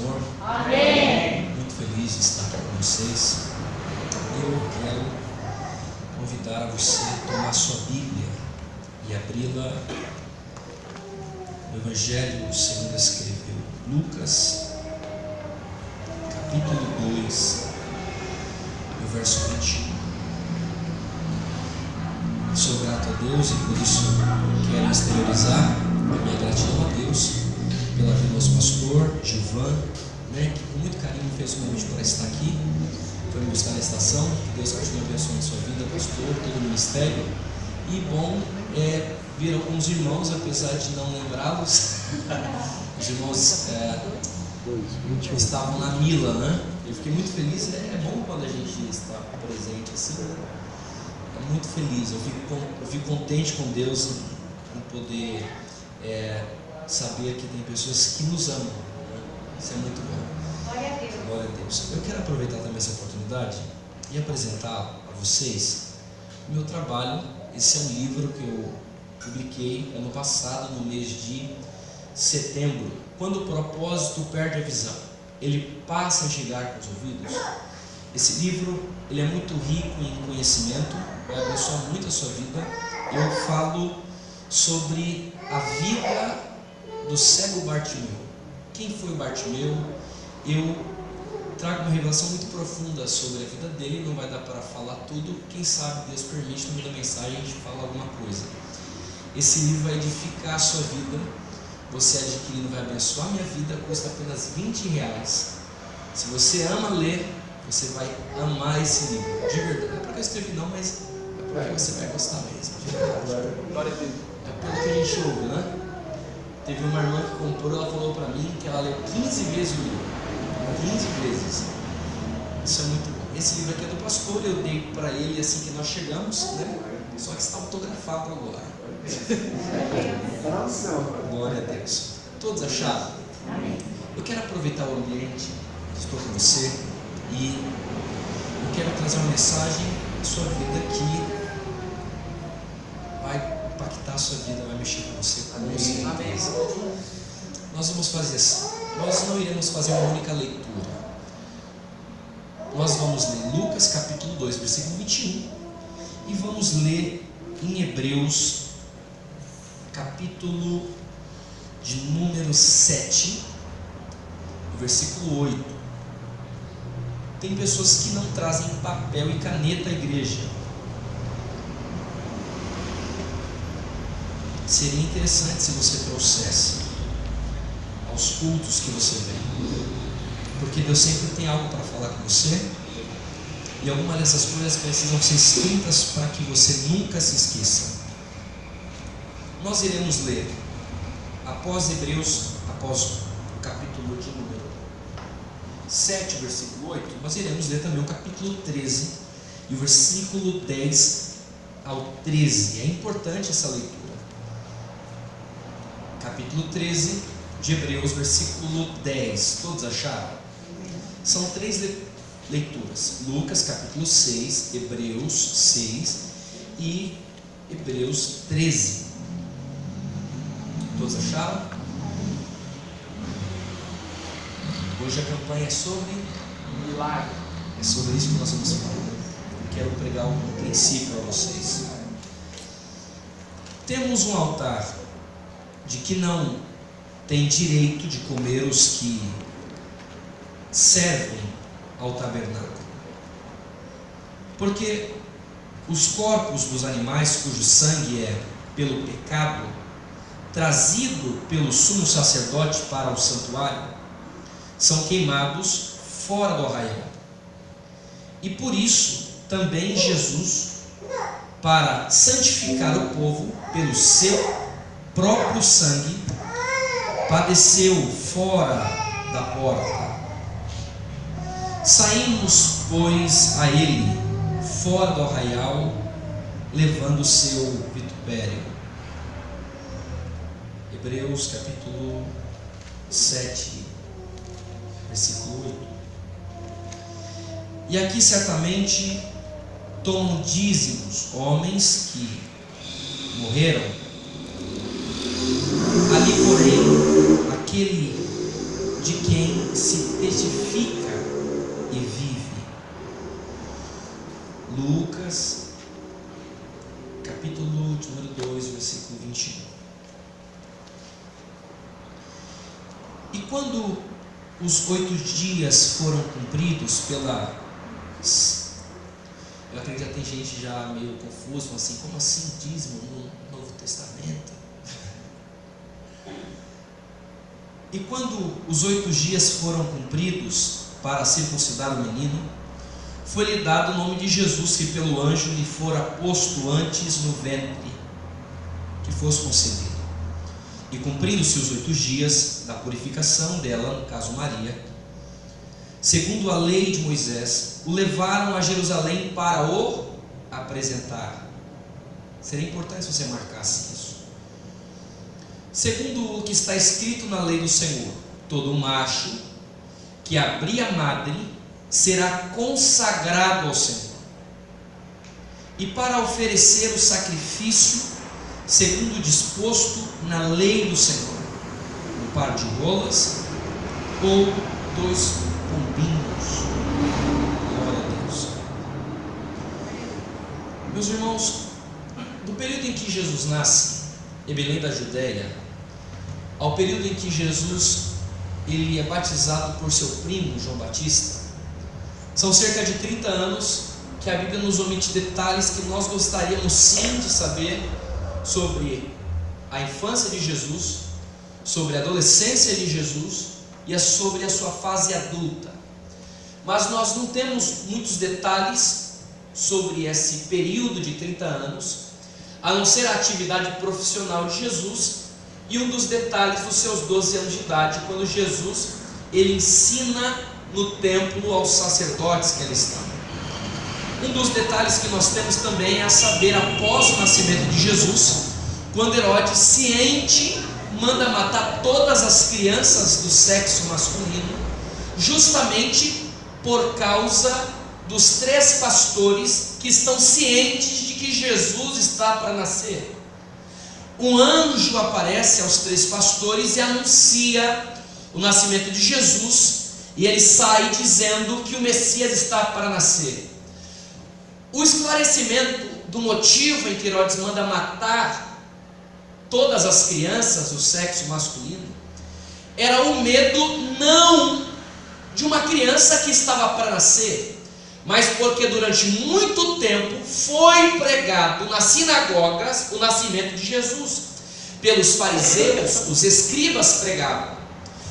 Senhor. Amém. Muito feliz de estar aqui com vocês. Eu quero convidar você a tomar sua Bíblia e abri-la no Evangelho segundo escreveu Lucas, capítulo 2, no verso 21. Sou grato a Deus e por isso quero exteriorizar a minha gratidão a Deus pela vida do nosso pastor Gilvan, que com muito carinho fez o convite para estar aqui, foi me buscar na estação. Que Deus continue abençoando sua vida, pastor, todo o ministério. E bom ver alguns irmãos, apesar de não lembrá-los. Os irmãos estavam na Mila, né? Eu fiquei muito feliz. É bom quando a gente está presente assim, né? É muito feliz. Eu fico contente com Deus em poder saber que tem pessoas que nos amam, né? Isso é muito bom. Glória a Deus. Glória a Deus. Eu quero aproveitar também essa oportunidade e apresentar a vocês o meu trabalho. Esse é um livro que eu publiquei ano passado, no mês de setembro. Quando o propósito perde a visão, ele passa a chegar com os ouvidos. Esse livro ele é muito rico em conhecimento, vai abençoar muito a sua vida. Eu falo sobre a vida do cego Bartimeu. Quem foi o Bartimeu? Eu trago uma revelação muito profunda sobre a vida dele. Não vai dar para falar tudo. Quem sabe Deus permite, no meio da mensagem a gente fala alguma coisa. Esse livro vai edificar a sua vida. Você adquirindo vai abençoar a minha vida. Custa apenas R$20. Se você ama ler, você vai amar esse livro, de verdade. Não é porque eu escrevi não, mas é porque você vai gostar mesmo, de verdade. Glória a Deus. É pelo que a gente ouve, né? Teve uma irmã que comprou, ela falou para mim que ela leu 15 vezes o livro. 15 vezes. Isso é muito bom. Esse livro aqui é do pastor, eu dei para ele assim que nós chegamos, né? Só que está autografado agora. Glória a Deus. Todos acharam? Amém. Eu quero aproveitar o ambiente que estou com você e eu quero trazer uma mensagem à sua vida que vai impactar a sua vida, vai mexer com você, com você. Amém. Nós vamos fazer assim. Nós não iremos fazer uma única leitura. Nós vamos ler Lucas capítulo 2, versículo 21 e vamos ler em Hebreus capítulo de número 7, versículo 8. Tem pessoas que não trazem papel e caneta à igreja. Seria interessante se você trouxesse aos cultos que você vem, porque Deus sempre tem algo para falar com você, e algumas dessas coisas precisam ser escritas para que você nunca se esqueça. Nós iremos ler após Hebreus, após o capítulo de número 7, versículo 8, nós iremos ler também o capítulo 13 e o versículo 10 ao 13. É importante essa leitura. Capítulo 13 de Hebreus, versículo 10. Todos acharam? São 3 leituras: Lucas capítulo 6, Hebreus 6 e Hebreus 13. Todos acharam? Hoje a campanha é sobre Milagre. É sobre isso que nós vamos falar. Eu quero pregar um princípio a vocês. Temos um altar de que não tem direito de comer os que servem ao tabernáculo, porque os corpos dos animais cujo sangue é pelo pecado trazido pelo sumo sacerdote para o santuário são queimados fora do arraial. E por isso também Jesus, para santificar o povo pelo seu próprio sangue, padeceu fora da porta. Saímos, pois, a ele fora do arraial, levando o seu vitupério. Hebreus capítulo 7, versículo 8. E aqui certamente tomam dízimos homens que morreram. Ali, porém, aquele de quem quem se testifica e vive. Lucas, capítulo número 2, versículo 21. E quando os 8 dias foram cumpridos eu acredito que tem gente já meio confusa, assim, como assim dízimo no Novo Testamento? E quando os 8 dias foram cumpridos para circuncidar o menino, foi-lhe dado o nome de Jesus, que pelo anjo lhe fora posto antes no ventre, que fosse concebido. E cumprindo-se os 8 dias da purificação dela, no caso Maria, segundo a lei de Moisés, o levaram a Jerusalém para o apresentar. Seria importante se você marcasse isso. Segundo o que está escrito na lei do Senhor, todo macho que abrir a madre será consagrado ao Senhor. E para oferecer o sacrifício, segundo o disposto na lei do Senhor, um par de rolas ou 2 pombinhos. Glória a Deus. Meus irmãos, do período em que Jesus nasce em Belém da Judéia, ao período em que Jesus ele é batizado por seu primo João Batista, são cerca de 30 anos que a Bíblia nos omite detalhes que nós gostaríamos sim de saber sobre a infância de Jesus, sobre a adolescência de Jesus e sobre a sua fase adulta. Mas nós não temos muitos detalhes sobre esse período de 30 anos, a não ser a atividade profissional de Jesus e um dos detalhes dos seus 12 anos de idade, quando Jesus ele ensina no templo aos sacerdotes que ali estão. Um dos detalhes que nós temos também é a saber, após o nascimento de Jesus, quando Herodes, ciente, manda matar todas as crianças do sexo masculino, justamente por causa dos 3 pastores que estão cientes de que Jesus está para nascer. Um anjo aparece aos 3 pastores e anuncia o nascimento de Jesus, e ele sai dizendo que o Messias está para nascer. O esclarecimento do motivo em que Herodes manda matar todas as crianças do sexo masculino era o medo não de uma criança que estava para nascer, mas porque durante muito tempo foi pregado nas sinagogas o nascimento de Jesus. Pelos fariseus, os escribas pregavam.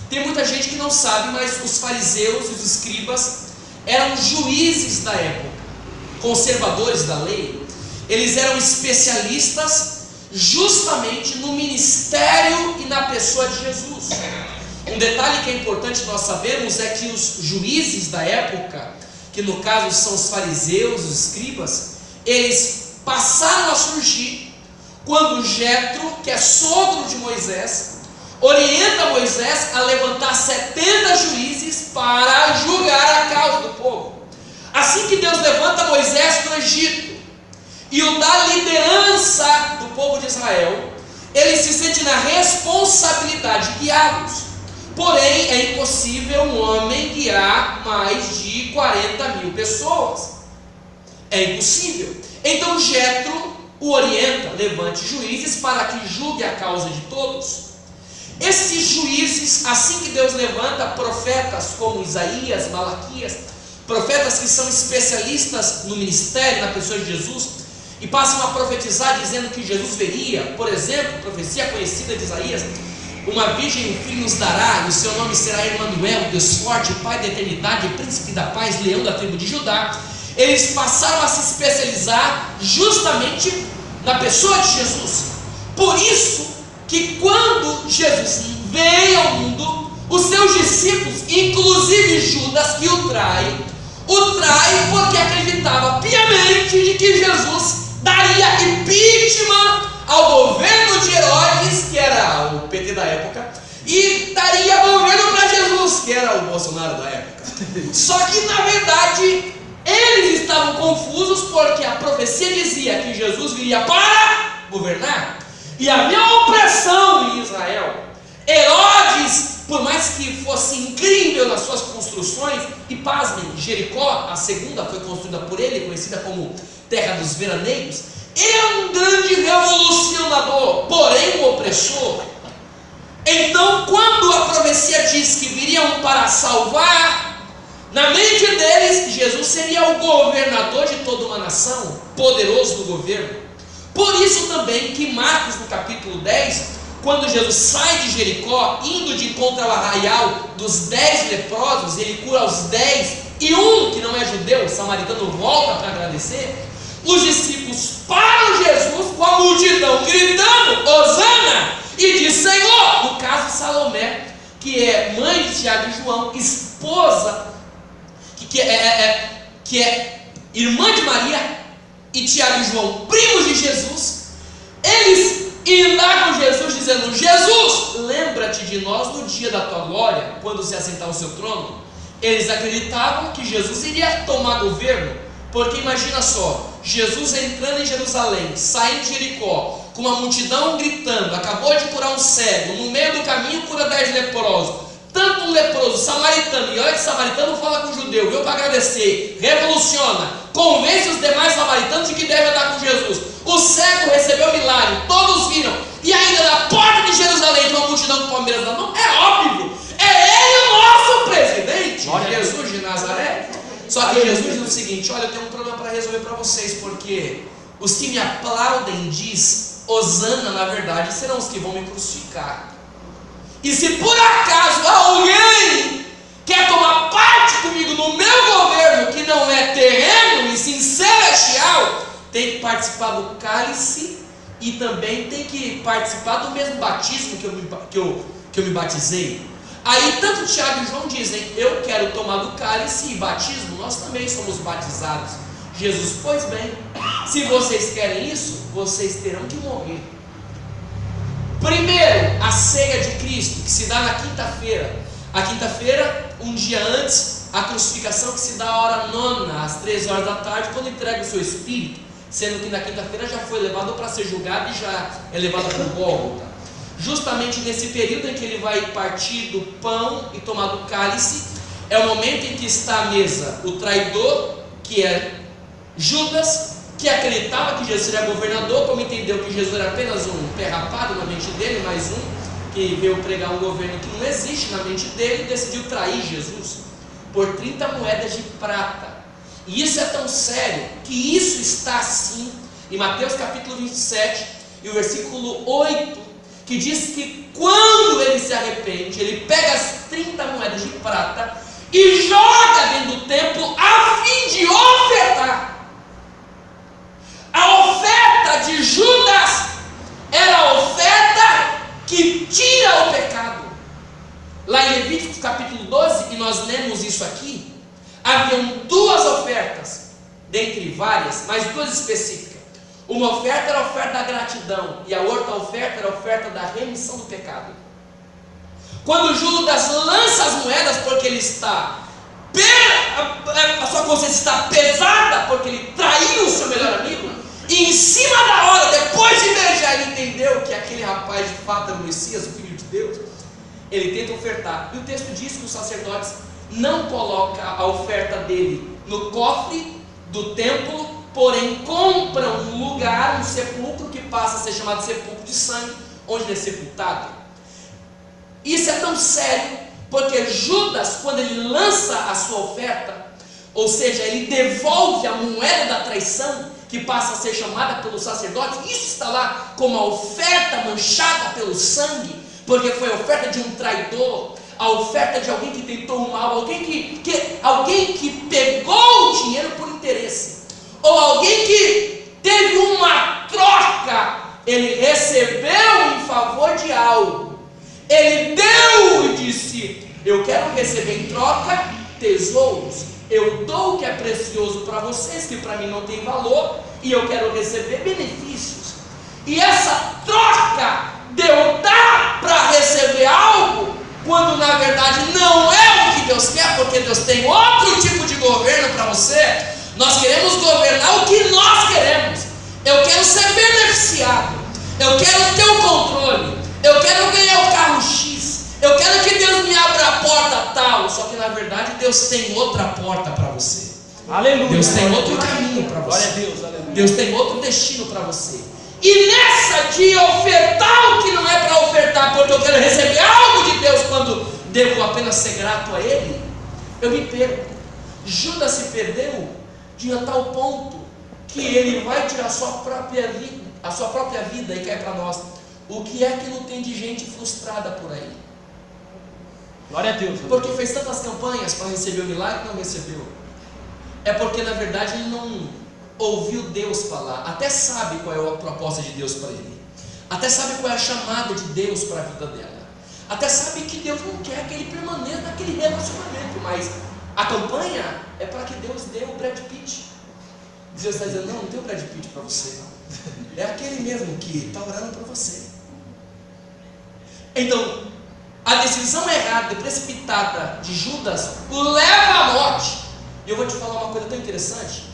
Tem muita gente que não sabe, mas os fariseus e os escribas eram juízes da época, conservadores da lei. Eles eram especialistas justamente no ministério e na pessoa de Jesus. Um detalhe que é importante nós sabermos é que os juízes da época, que no caso são os fariseus, os escribas, eles passaram a surgir quando Jetro, que é sogro de Moisés, orienta Moisés a levantar 70 juízes para julgar a causa do povo. Assim que Deus levanta Moisés do Egito e o dá liderança do povo de Israel, ele se sente na responsabilidade de guiá-los. Porém, é impossível um homem guiar mais de 40 mil pessoas. É impossível. Então Jetro o orienta: levante juízes para que julgue a causa de todos. Esses juízes, assim que Deus levanta profetas como Isaías, Malaquias, profetas que são especialistas no ministério, na pessoa de Jesus, e passam a profetizar dizendo que Jesus veria, por exemplo, profecia conhecida de Isaías: uma virgem um filho nos dará, e o seu nome será Emanuel, Deus forte, Pai da eternidade, Príncipe da paz, Leão da tribo de Judá. Eles passaram a se especializar justamente na pessoa de Jesus. Por isso que quando Jesus veio ao mundo, os seus discípulos, inclusive Judas, que o trai porque acreditava piamente de que Jesus daria impeachment ao governo de Herodes, que era o PT da época, e daria governo para Jesus, que era o Bolsonaro da época. Só que na verdade eles estavam confusos, porque a profecia dizia que Jesus viria para governar, e havia opressão em Israel. Herodes por mais que fosse incrível nas suas construções, e pasmem, Jericó, a segunda, foi construída por ele, conhecida como Terra dos Veraneios, ele é um grande revolucionador, porém um opressor. Então, quando a profecia diz que viriam para salvar, na mente deles, Jesus seria o governador de toda uma nação, poderoso do governo. Por isso também que Marcos, no capítulo 10, quando Jesus sai de Jericó, indo de encontro ao arraial dos 10 leprosos, ele cura os 10, e um que não é judeu, samaritano, volta para agradecer. Os discípulos param Jesus com a multidão gritando, Hosana, e diz, Senhor, no caso Salomé, que é mãe de Tiago e João, esposa, que é irmã de Maria, e Tiago e João, primos de Jesus, eles indagam Jesus dizendo, Jesus, lembra-te de nós no dia da tua glória, quando se assentar ao seu trono. Eles acreditavam que Jesus iria tomar governo, porque imagina só, Jesus entrando em Jerusalém, saindo de Jericó, com uma multidão gritando, acabou de curar um cego, no meio do caminho cura 10 leprosos, tanto um leproso, samaritano, e olha que samaritano fala com o judeu, veio para agradecer, revoluciona, convence os demais samaritanos de que deve andar com Jesus. O cego recebeu milagre, todos viram, e ainda na porta de Jerusalém, uma multidão com palmeiras na mão, é óbvio, é ele o nosso presidente, Jesus de Nazaré. Só que Jesus diz o seguinte, olha, eu tenho um problema para resolver para vocês, porque os que me aplaudem diz, Hosana, na verdade, serão os que vão me crucificar. E se por acaso alguém quer tomar parte comigo no meu governo, que não é terreno e sim celestial, tem que participar do cálice e também tem que participar do mesmo batismo que eu me batizei. Aí tanto Tiago e João dizem, eu quero tomar do cálice e batismo, nós também somos batizados. Jesus, pois bem, se vocês querem isso, vocês terão que morrer. Primeiro, a ceia de Cristo, que se dá na quinta-feira. A quinta-feira, um dia antes, a crucificação, que se dá à hora 9, às 13 horas da tarde, quando entrega o seu espírito, sendo que na quinta-feira já foi levado para ser julgado e já é levado para o Gólgota. Justamente nesse período em que ele vai partir do pão e tomar do cálice, é o momento em que está à mesa o traidor, que é Judas, que acreditava que Jesus seria governador, como entendeu que Jesus era apenas um pé rapado na mente dele, mais um que veio pregar um governo que não existe na mente dele, e decidiu trair Jesus por 30 moedas de prata. E isso é tão sério, que isso está assim em Mateus capítulo 27 e o versículo 8, que diz que quando ele se arrepende, ele pega as 30 moedas de prata e joga dentro do templo a fim de ofertar. A oferta de Judas era a oferta que tira o pecado. Lá em Levíticos capítulo 12, e nós lemos isso aqui, haviam duas ofertas, dentre várias, mas duas específicas. Uma oferta era a oferta da gratidão, e a outra oferta era a oferta da remissão do pecado. Quando Judas lança as moedas, porque ele está, a sua consciência está pesada, porque ele traiu o seu melhor amigo, e em cima da hora, depois de beijar, ele entendeu que aquele rapaz de fato era o Messias, o Filho de Deus, ele tenta ofertar. E o texto diz que os sacerdotes não colocam a oferta dele no cofre do templo, porém compram um lugar, um sepulcro que passa a ser chamado sepulcro de sangue, onde ele é sepultado. Isso é tão sério, porque Judas, quando ele lança a sua oferta, ou seja, ele devolve a moeda da traição, que passa a ser chamada pelos sacerdotes, isso está lá como a oferta manchada pelo sangue, porque foi a oferta de um traidor, a oferta de alguém que tentou o mal, alguém que pegou o dinheiro por interesse, ou alguém que teve uma troca, ele recebeu em favor de algo, ele deu e disse, eu quero receber em troca tesouros, eu dou o que é precioso para vocês, que para mim não tem valor, e eu quero receber benefícios. E essa troca de eu dar para receber algo, quando na verdade não é o que Deus quer, porque Deus tem outro tipo de governo para você. Nós queremos governar o que nós queremos. Eu quero ser beneficiado, eu quero ter o controle, eu quero ganhar o carro X, Eu quero que Deus me abra a porta tal. Só que na verdade Deus tem outra porta para você. Aleluia. Deus tem outro caminho para Glória a você. Deus, aleluia. Deus tem outro destino para você. E nessa de ofertar o que não é para ofertar, porque eu quero receber algo de Deus quando devo apenas ser grato a Ele, eu me perco. Judas se perdeu de a tal ponto que ele vai tirar a sua própria vida, e cai para nós. O que é que não tem de gente frustrada por aí? Glória a Deus. Porque fez tantas campanhas para receber o milagre e não recebeu. É porque na verdade ele não ouviu Deus falar. Até sabe qual é a proposta de Deus para ele. Até sabe qual é a chamada de Deus para a vida dela. Até sabe que Deus não quer que ele permaneça naquele relacionamento. Mas a campanha é para que Deus dê o Brad Pitt. Deus está dizendo, não tem o Brad Pitt para você. É aquele mesmo que está orando para você. Então, a decisão errada e precipitada de Judas o leva à morte. E eu vou te falar uma coisa tão interessante.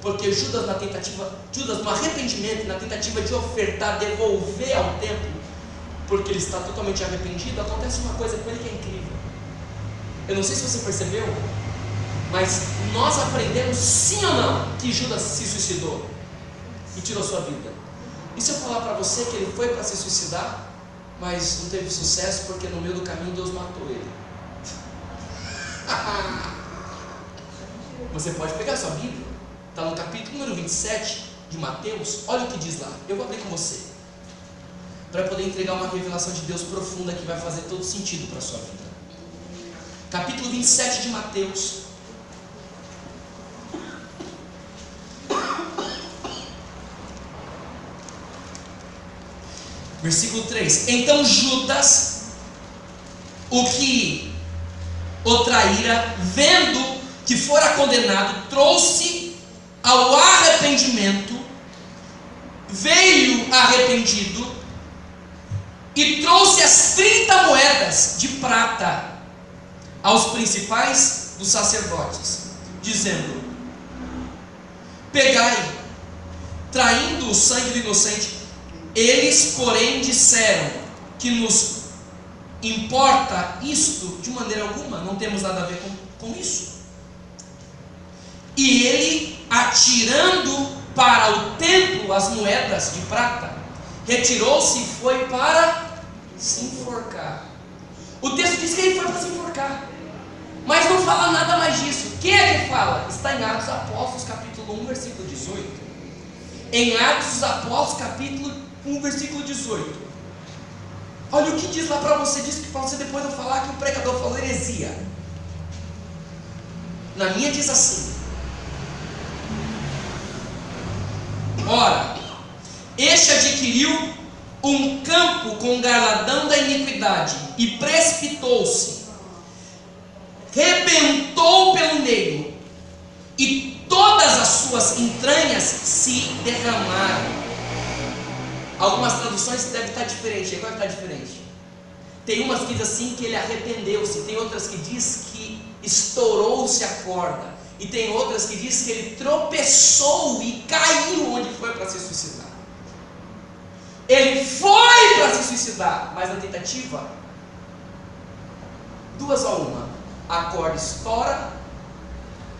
Porque Judas no arrependimento, na tentativa de ofertar, devolver ao templo, porque ele está totalmente arrependido, acontece uma coisa com ele que é incrível. Eu não sei se você percebeu, mas nós aprendemos, sim ou não, que Judas se suicidou e tirou sua vida. E se eu falar para você que ele foi para se suicidar, mas não teve sucesso porque no meio do caminho Deus matou ele? Você pode pegar sua Bíblia, está no capítulo número 27 de Mateus, olha o que diz lá. Eu vou abrir com você, para poder entregar uma revelação de Deus profunda que vai fazer todo sentido para a sua vida. Capítulo 27 de Mateus. Versículo 3. Então Judas, o que o traíra, vendo que fora condenado, trouxe ao arrependimento, veio arrependido e trouxe as 30 moedas de prata aos principais dos sacerdotes, dizendo: pegai, traindo o sangue do inocente. Eles, porém, disseram que nos importa isto de maneira alguma, não temos nada a ver com isso. E ele, atirando para o templo as moedas de prata, retirou-se e foi para se enforcar. O texto diz que ele foi para se enforcar, mas não fala nada mais disso. Quem é que fala? Está em Atos dos Apóstolos, capítulo 1, versículo 18. Em Atos dos Apóstolos, capítulo 1, versículo 18. Olha o que diz lá para você. Diz que para você depois não falar que o pregador falou heresia. Na minha diz assim: ora, este adquiriu um campo com galardão da iniquidade e precipitou-se, rebentou pelo meio, e todas as suas entranhas se derramaram. Algumas traduções devem estar diferentes. Qual é que está diferente? Tem umas que diz assim que ele arrependeu-se, tem outras que diz que estourou-se a corda, e tem outras que diz que ele tropeçou e caiu onde foi para se suicidar. Ele foi para se suicidar, mas na tentativa, duas a uma, a corda estoura,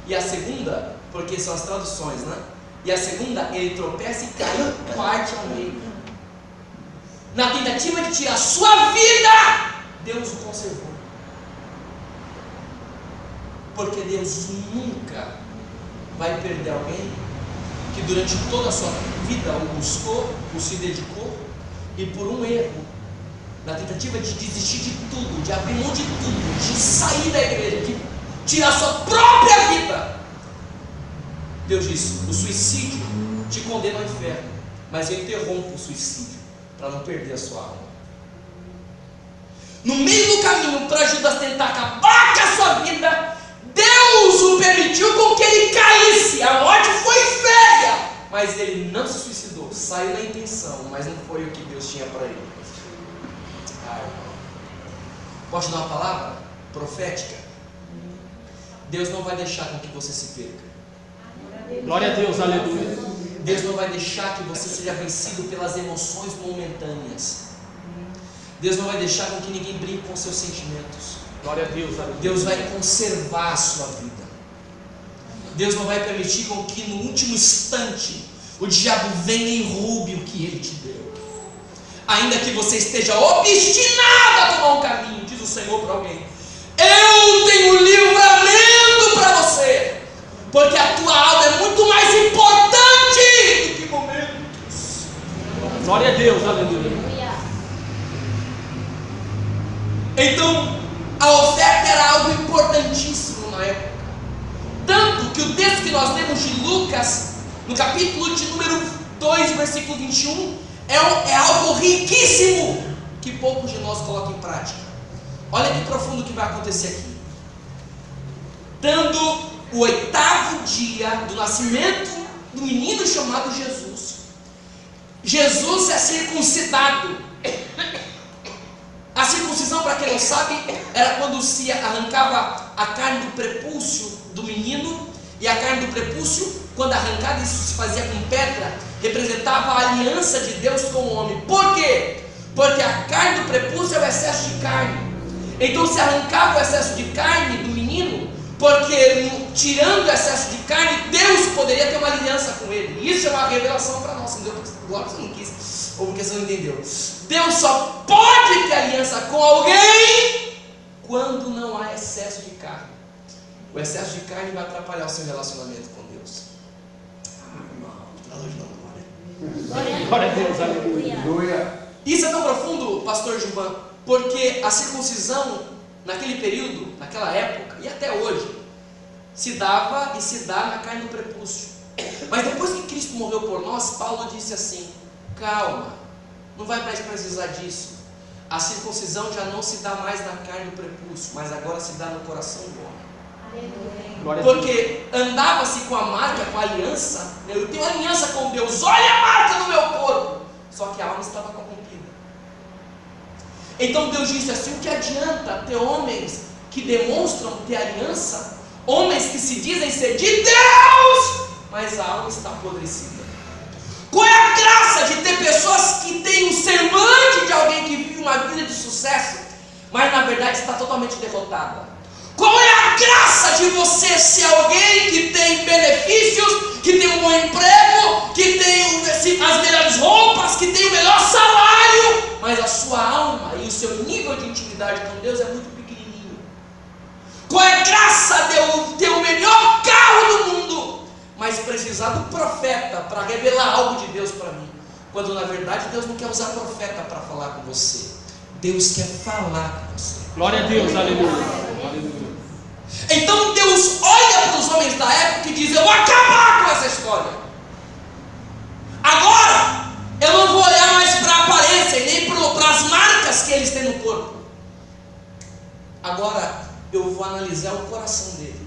e a segunda, porque são as traduções, né? E a segunda, ele tropeça e cai, parte ao meio. Na tentativa de tirar a sua vida, Deus o conservou. Porque Deus nunca vai perder alguém que durante toda a sua vida o buscou, o se dedicou, e por um erro, na tentativa de desistir de tudo, de abrir mão de tudo, de sair da igreja, de tirar a sua própria vida, Deus disse: o suicídio te condena ao inferno, mas eu interrompo o suicídio para não perder a sua alma. No meio do caminho para Judas tentar acabar com a sua vida, Deus o permitiu com que ele caísse. A morte foi feia, mas ele não se suicidou. Saiu na intenção, mas não foi o que Deus tinha para ele. Posso dar uma palavra profética? Deus não vai deixar com que você se perca. Glória a Deus, aleluia. Deus não vai deixar que você seja vencido pelas emoções momentâneas. Deus não vai deixar com que ninguém brinque com seus sentimentos. Glória a Deus, aleluia. Deus vai conservar a sua vida. Deus não vai permitir com que no último instante o diabo venha e roube o que Ele te deu. Ainda que você esteja obstinado a tomar um caminho, diz o Senhor para alguém: eu tenho livramento para você, porque a tua alma é muito mais importante do que momentos. Glória a Deus, aleluia. Então, a oferta era algo importantíssimo na época. Tanto que o texto que nós lemos de Lucas, no capítulo de número 2, versículo 21, é algo riquíssimo que poucos de nós colocam em prática. Olha que profundo que vai acontecer aqui. Dando o 8º dia do nascimento do menino chamado Jesus, Jesus é circuncidado. A circuncisão, para quem não sabe, era quando se arrancava a carne do prepúcio do menino, e a carne do prepúcio, quando arrancada, isso se fazia com pedra, representava a aliança de Deus com o homem. Por quê? Porque a carne do prepúcio é o excesso de carne. Então se arrancava o excesso de carne do menino, porque tirando o excesso de carne, Deus poderia ter uma aliança com ele. Isso é uma revelação para nós. Agora você não quis, ou porque você não entendeu. Deus só pode ter aliança com alguém quando não há excesso de carne. O excesso de carne vai atrapalhar o seu relacionamento com Deus. Glória a Deus, aleluia. Isso é tão profundo, pastor Gilvan, porque a circuncisão naquele período, naquela época e até hoje, se dava e se dá na carne do prepúcio. Mas depois que Cristo morreu por nós, Paulo disse assim: calma, não vai mais precisar disso. A circuncisão já não se dá mais na carne do prepúcio, mas agora se dá no coração do homem. Porque andava-se com a marca, com a aliança. Eu tenho aliança com Deus, olha a marca no meu corpo. Só que a alma estava corrompida. Então Deus disse assim: o que adianta ter homens que demonstram ter aliança, homens que se dizem ser de Deus, mas a alma está apodrecida? Qual é a graça de ter pessoas que têm o semblante de alguém que vive uma vida de sucesso, mas na verdade está totalmente derrotada? Qual é a graça de você ser alguém que tem benefícios, que tem um bom emprego, que tem as melhores roupas, que tem o melhor salário, mas a sua alma e o seu nível de intimidade com Deus é muito pequenininho? Qual é a graça de eu ter o melhor carro do mundo, mas precisar do profeta para revelar algo de Deus para mim? Quando na verdade Deus não quer usar profeta para falar com você. Deus quer falar com você. Glória a Deus, aleluia. Aleluia. Então Deus olha para os homens da época e diz: eu vou acabar com essa história. Agora eu não vou olhar mais para a aparência e nem para as marcas que eles têm no corpo. Agora eu vou analisar o coração dele.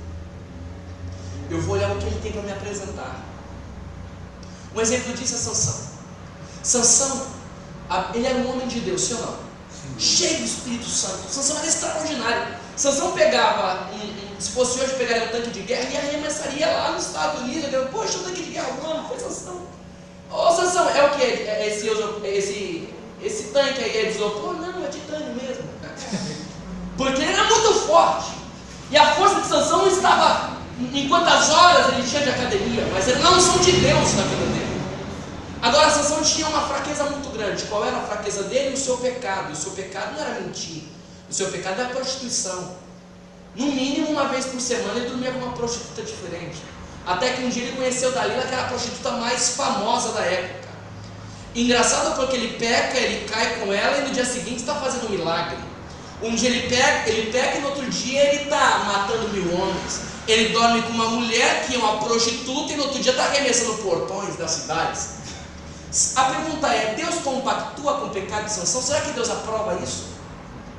Eu vou olhar o que ele tem para me apresentar. Um exemplo disso é Sansão. Sansão, ele era um homem de Deus, sim ou não? Cheio do Espírito Santo. Sansão era extraordinário. Sansão pegava, se fosse hoje, pegaria um tanque de guerra e arremessaria lá nos Estados Unidos. Poxa, um tanque de guerra, mano, foi Sansão. Ô Sansão, é o que? Esse tanque aí é de isopor? Não, é titânio mesmo. Porque ele era muito forte. E a força de Sansão não estava em quantas horas ele tinha de academia, mas ele não são de Deus na vida dele. Agora Sansão tinha uma fraqueza muito grande. Qual era a fraqueza dele? O seu pecado. E o seu pecado não era mentir. O seu pecado era prostituição. No mínimo uma vez por semana ele dormia com uma prostituta diferente. Até que um dia ele conheceu Dalila, que era a prostituta mais famosa da época. Engraçado porque ele peca, ele cai com ela e no dia seguinte está fazendo um milagre. Um dia ele peca e no outro dia ele está matando 1000 homens. Ele dorme com uma mulher que é uma prostituta e no outro dia está arremessando portões das cidades. A pergunta é: Deus compactua com o pecado de Sansão? Será que Deus aprova isso?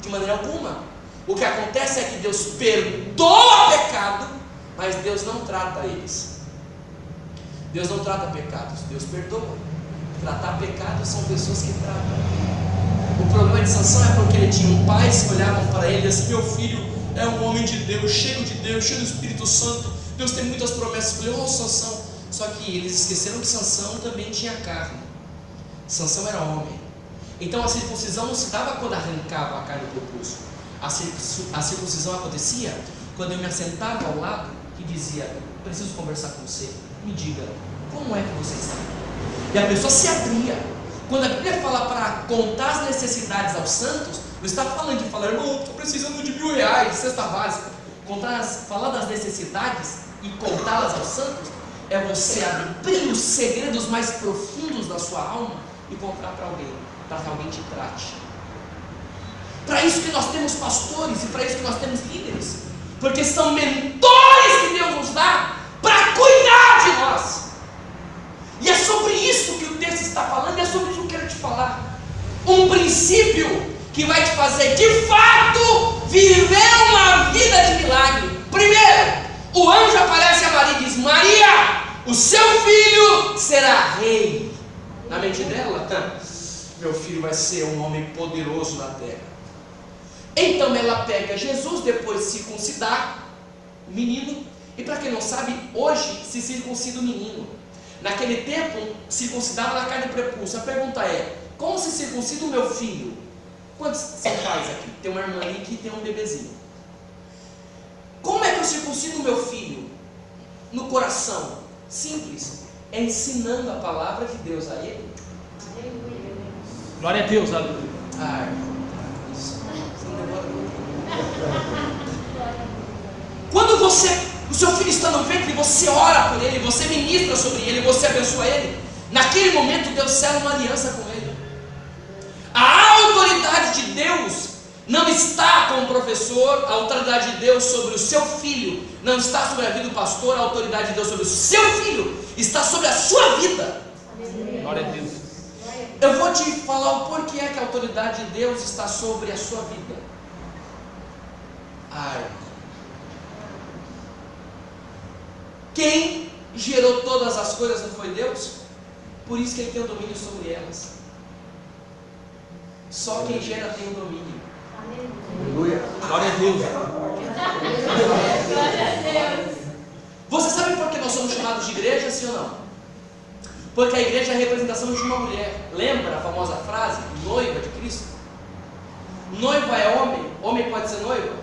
De maneira alguma. O que acontece é que Deus perdoa pecado, mas Deus não trata eles. Deus não trata pecados, Deus perdoa. Tratar pecados são pessoas que tratam. O problema de Sansão é porque ele tinha pais que olhavam para ele e assim: meu filho é um homem de Deus, cheio do Espírito Santo, Deus tem muitas promessas. Eu falei: Sansão. Só que eles esqueceram que Sansão também tinha carne. Sansão era homem. Então a circuncisão não se dava quando arrancava a carne do prepúcio. A circuncisão acontecia quando eu me assentava ao lado e dizia: preciso conversar com você, me diga, como é que você está? E a pessoa se abria. Quando a Bíblia fala para contar as necessidades aos santos, não está falando de falar: irmão, estou precisando de R$1.000 de cesta básica. Falar das necessidades e contá-las aos santos é você abrir os segredos mais profundos da sua alma e contar para alguém, para que alguém te trate. Para isso que nós temos pastores e para isso que nós temos líderes, porque são mentores que Deus nos dá para cuidar de nós. E é sobre isso que o texto está falando, e é sobre isso que eu quero te falar. Um princípio que vai te fazer de fato viver uma vida de milagre. Primeiro, o anjo aparece a Maria e diz: Maria, o seu filho será rei. Na mente dela, meu filho vai ser um homem poderoso na terra. Então ela pega Jesus depois de circuncidar o menino. E para quem não sabe, hoje se circuncida o menino. Naquele tempo, circuncidava na carne do prepúcio. A pergunta é: como se circuncida o meu filho? Quantos são pais aqui? Tem uma irmã ali que tem um bebezinho. Como é que eu circuncido o meu filho? No coração. Simples. É ensinando a palavra de Deus a ele. Glória a Deus, aleluia. Isso. Quando o seu filho está no ventre, você ora por ele, você ministra sobre ele, você abençoa ele. Naquele momento Deus sela uma aliança com ele. A autoridade de Deus não está com o professor, a autoridade de Deus sobre o seu filho não está sobre a vida do pastor, a autoridade de Deus sobre o seu filho está sobre a sua vida. Glória a Deus. Eu vou te falar o porquê é que a autoridade de Deus está sobre a sua vida. Quem gerou todas as coisas não foi Deus? Por isso que Ele tem o domínio sobre elas. Só quem gera tem o domínio. Aleluia. Glória a Deus. Você sabe por que nós somos chamados de igreja, sim ou não? Porque a igreja é a representação de uma mulher. Lembra a famosa frase, noiva de Cristo? Noiva é homem, homem pode ser noiva?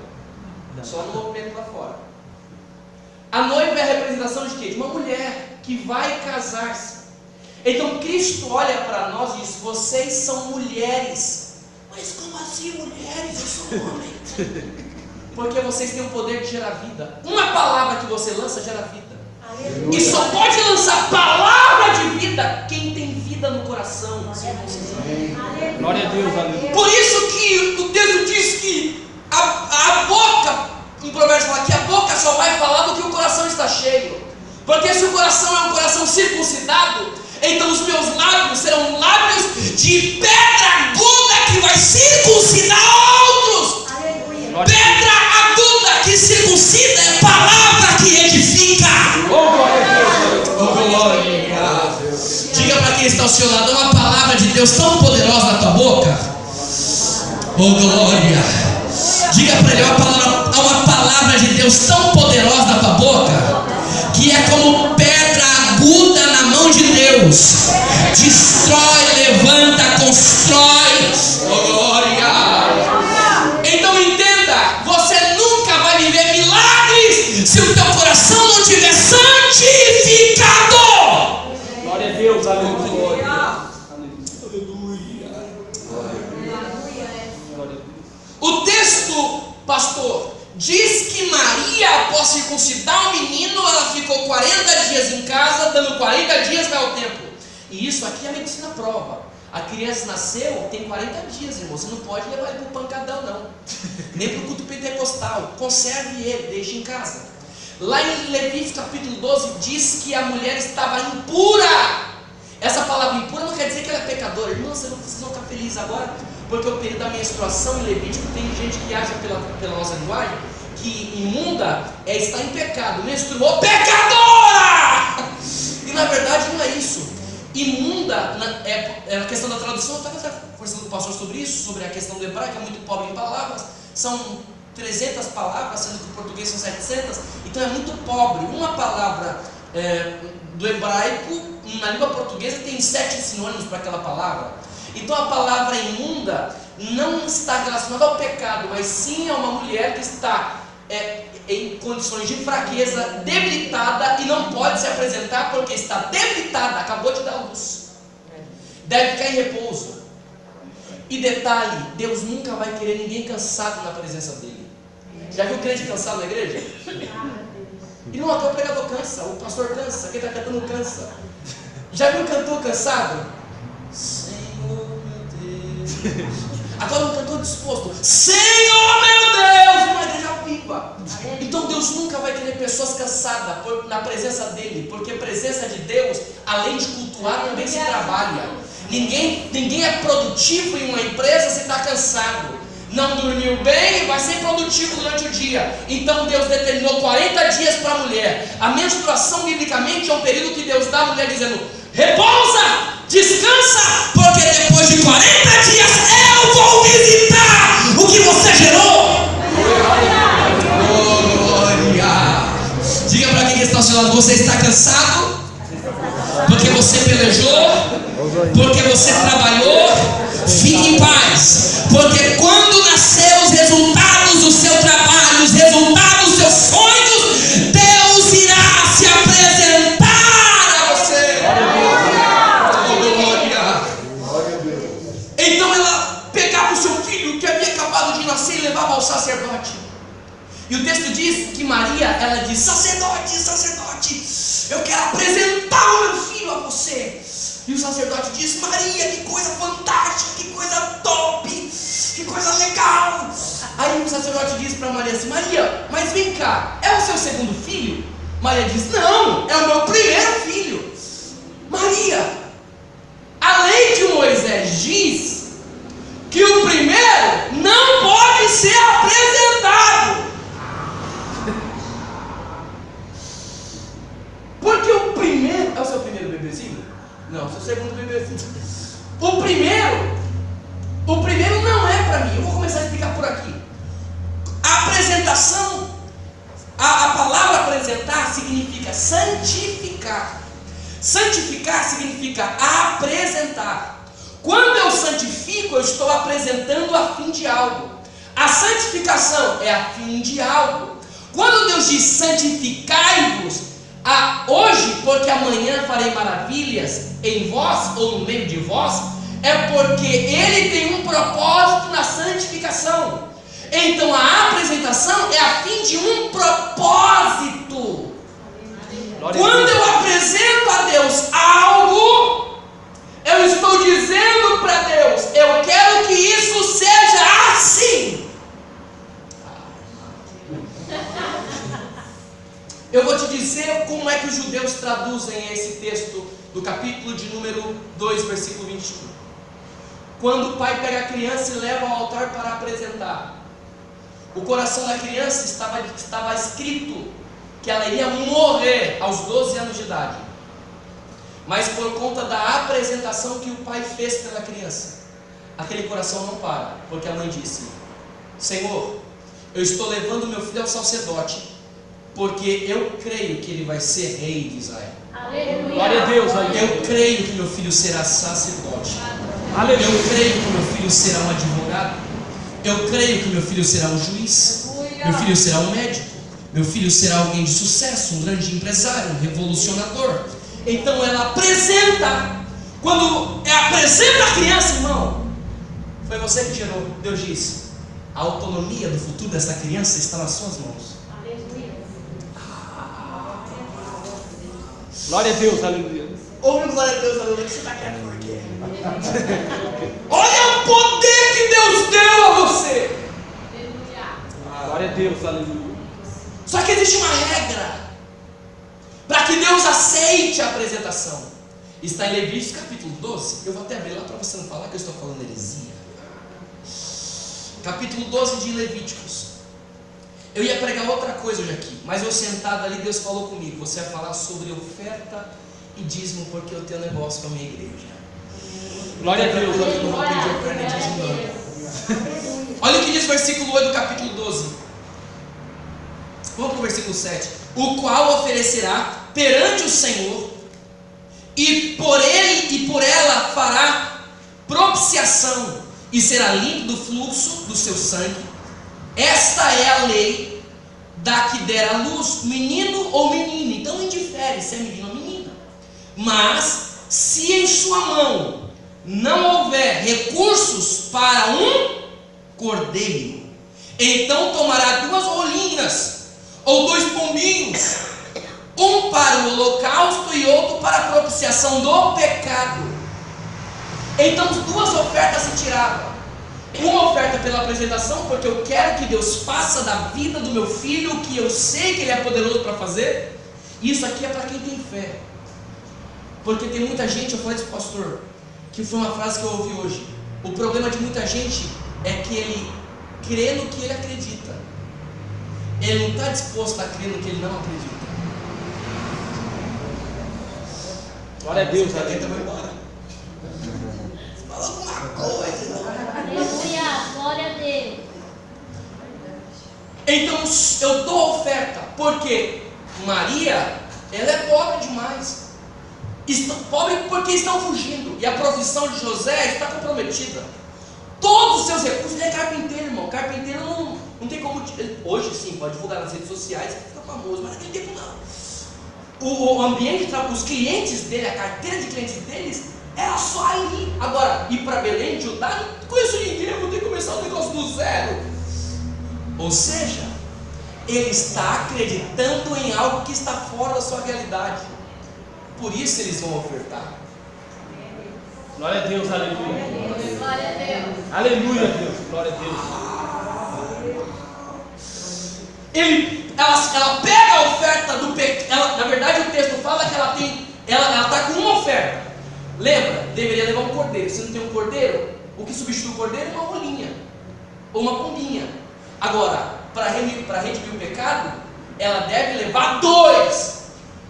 Só no movimento lá fora. A noiva é a representação de quê? De uma mulher que vai casar-se. Então Cristo olha para nós e diz: vocês são mulheres. Mas como assim mulheres? Eu sou homem. Porque vocês têm o poder de gerar vida. Uma palavra que você lança gera vida. Aleluia. E só pode lançar palavra de vida quem tem vida no coração. Glória a Deus, aleluia. Por isso que o texto diz que a boca, em Provérbios fala que a boca só vai falar do que o coração está cheio. Porque se o coração é um coração circuncidado, então os meus lábios serão lábios de pedra aguda que vai circuncidar outros. Aleluia. Pedra aguda que circuncida é palavra que edifica. Glória. Diga para quem está ao seu lado: uma palavra de Deus tão poderosa na tua boca. Oh glória. Diga para ele: uma palavra de Deus tão poderosa na tua boca, que é como pedra aguda na mão de Deus. Destrói, levanta, constrói. Oh glória. Então entenda, você nunca vai viver milagres se o teu coração não estiver santificado. Glória a Deus, aleluia. O texto, pastor, diz que Maria, após circuncidar o menino, ela ficou 40 dias em casa, dando 40 dias vai ao templo. E isso aqui a medicina prova. A criança nasceu, tem 40 dias, irmão. Você não pode levar ele para o pancadão, não. Nem para o culto pentecostal. Conserve ele, deixe em casa. Lá em Levítico capítulo 12 diz que a mulher estava impura. Essa palavra impura não quer dizer que ela é pecadora. Irmão, vocês vão ficar felizes agora, porque o período da menstruação em Levítico tem gente que acha pela nossa linguagem que imunda é estar em pecado. Menstruou, pecadora! E na verdade não é isso. Imunda é a questão da tradução. Eu estava conversando com o pastor sobre isso, sobre a questão do hebraico, é muito pobre em palavras. São 300 palavras, sendo que o português são 700. Então é muito pobre. Uma palavra do hebraico, na língua portuguesa, tem 7 sinônimos para aquela palavra. Então a palavra imunda não está relacionada ao pecado, mas sim a uma mulher que está em condições de fraqueza, debilitada, e não pode se apresentar porque está debilitada, acabou de dar luz, deve ficar em repouso. E detalhe, Deus nunca vai querer ninguém cansado na presença dele. Já viu crente cansado na igreja? E não, até o pregador cansa, o pastor cansa, quem está cantando cansa. Já viu o cantor cansado? Senhor meu Deus. Agora um cantor disposto, Senhor meu Deus, uma igreja viva. Então Deus nunca vai querer pessoas cansadas na presença dele, porque a presença de Deus, além de cultuar, também se trabalha. Ninguém é produtivo em uma empresa se está cansado. Não dormiu bem, vai ser produtivo durante o dia. Então Deus determinou 40 dias para a mulher. A menstruação, biblicamente, é um período que Deus dá à mulher dizendo: repousa, descansa, porque depois de 40 dias eu vou visitar o que você gerou. Oh, glória! Diga para quem está ao seu lado: você está cansado? Porque você pelejou? Porque você trabalhou? Fique em paz, porque quando nascer os resultados do seu trabalho, os resultados dos seus sonhos, Deus irá se apresentar a você. Glória. Então ela pegava o seu filho que havia acabado de nascer e levava ao sacerdote. E o texto diz que Maria, ela diz: sacerdote, sacerdote, eu quero apresentar o meu filho a você. E o sacerdote diz: Maria, que coisa fantástica, que coisa top, que coisa legal. Aí o sacerdote diz para Maria assim: Maria, mas vem cá, é o seu segundo filho? Maria diz: não, é o meu primeiro filho. Maria, a lei de Moisés diz que o primeiro não pode ser apresentado. Porque o primeiro, é o seu primeiro bebezinho? Não, seu segundo bebezinho. O primeiro não é para mim. Eu vou começar a explicar por aqui. A apresentação, a palavra apresentar significa santificar. Santificar significa apresentar. Quando eu santifico, eu estou apresentando a fim de algo. A santificação é a fim de algo. Quando Deus diz santificai-vos, hoje, porque amanhã farei maravilhas em vós ou no meio de vós, é porque Ele tem um propósito na santificação. Então a apresentação é a fim de um propósito. Quando eu apresento a Deus algo, eu estou dizendo para Deus: eu quero que isso seja assim. Eu vou te dizer como é que os judeus traduzem esse texto do capítulo de número 2, versículo 21. Quando o pai pega a criança e leva ao altar para apresentar, o coração da criança estava escrito que ela iria morrer aos 12 anos de idade. Mas por conta da apresentação que o pai fez pela criança, aquele coração não para, porque a mãe disse: Senhor, eu estou levando meu filho ao sacerdote, porque eu creio que ele vai ser rei de Israel. Aleluia. Glória a Deus. Eu creio que meu filho será sacerdote. Aleluia. Eu creio que meu filho será um advogado. Eu creio que meu filho será um juiz. Meu filho será um médico. Meu filho será alguém de sucesso, um grande empresário, um revolucionador. Então ela apresenta. Quando apresenta a criança, irmão, foi você que gerou. Deus diz: a autonomia do futuro dessa criança está nas suas mãos. Glória a Deus, aleluia. Ouve glória a Deus, aleluia, que você está quieto por quê? Olha o poder que Deus deu a você. Glória a Deus, aleluia. Só que existe uma regra para que Deus aceite a apresentação. Está em Levíticos capítulo 12. Eu vou até abrir lá para você não falar que eu estou falando heresia. Capítulo 12 de Levíticos. Eu ia pregar outra coisa hoje aqui, mas eu sentado ali, Deus falou comigo: você vai falar sobre oferta e dízimo, porque eu tenho negócio com a minha igreja. Glória a Deus. Eu não vou pedir oferta e dízimo, não. Olha o que diz o versículo 8 do capítulo 12. Vamos para o versículo 7. O qual oferecerá perante o Senhor, e por ele e por ela fará propiciação e será limpo do fluxo do seu sangue. Esta é a lei da que der à luz, menino ou menina. Então não indifere se é menino ou menina. Mas se em sua mão não houver recursos para um cordeiro, então tomará 2 rolinhas ou 2 pombinhos, um para o holocausto e outro para a propiciação do pecado. Então 2 ofertas se tiravam. Uma oferta pela apresentação, porque eu quero que Deus faça da vida do meu filho o que eu sei que Ele é poderoso para fazer. Isso aqui é para quem tem fé. Porque tem muita gente, eu falei isso para o pastor, que foi uma frase que eu ouvi hoje. O problema de muita gente é que ele crê no que ele acredita. Ele não está disposto a crer no que ele não acredita. Glória a Deus, Você vai embora. Fala alguma coisa. Aleluia, glória a Deus. Então eu dou oferta, porque Maria, ela é pobre demais. Pobre porque estão fugindo. E a profissão de José está comprometida. Todos os seus recursos, ele é carpinteiro, irmão. Carpinteiro não tem como. Hoje sim, pode divulgar nas redes sociais, fica famoso, mas naquele tempo não. O ambiente, os clientes dele, a carteira de clientes deles, era só ali. Agora, ir para Belém, Judá, não conheço ninguém, vou ter que começar o negócio do zero. Ou seja, ele está acreditando em algo que está fora da sua realidade. Por isso eles vão ofertar. Glória a Deus, aleluia. Glória a Deus. Aleluia, Deus. Glória a Deus. Ela pega a oferta do pecado. Na verdade, o texto fala que ela está com uma oferta. Lembra? Deveria levar um cordeiro. Se não tem um cordeiro, o que substitui o cordeiro é uma rolinha ou uma pombinha. Agora, para redimir o pecado, ela deve levar 2.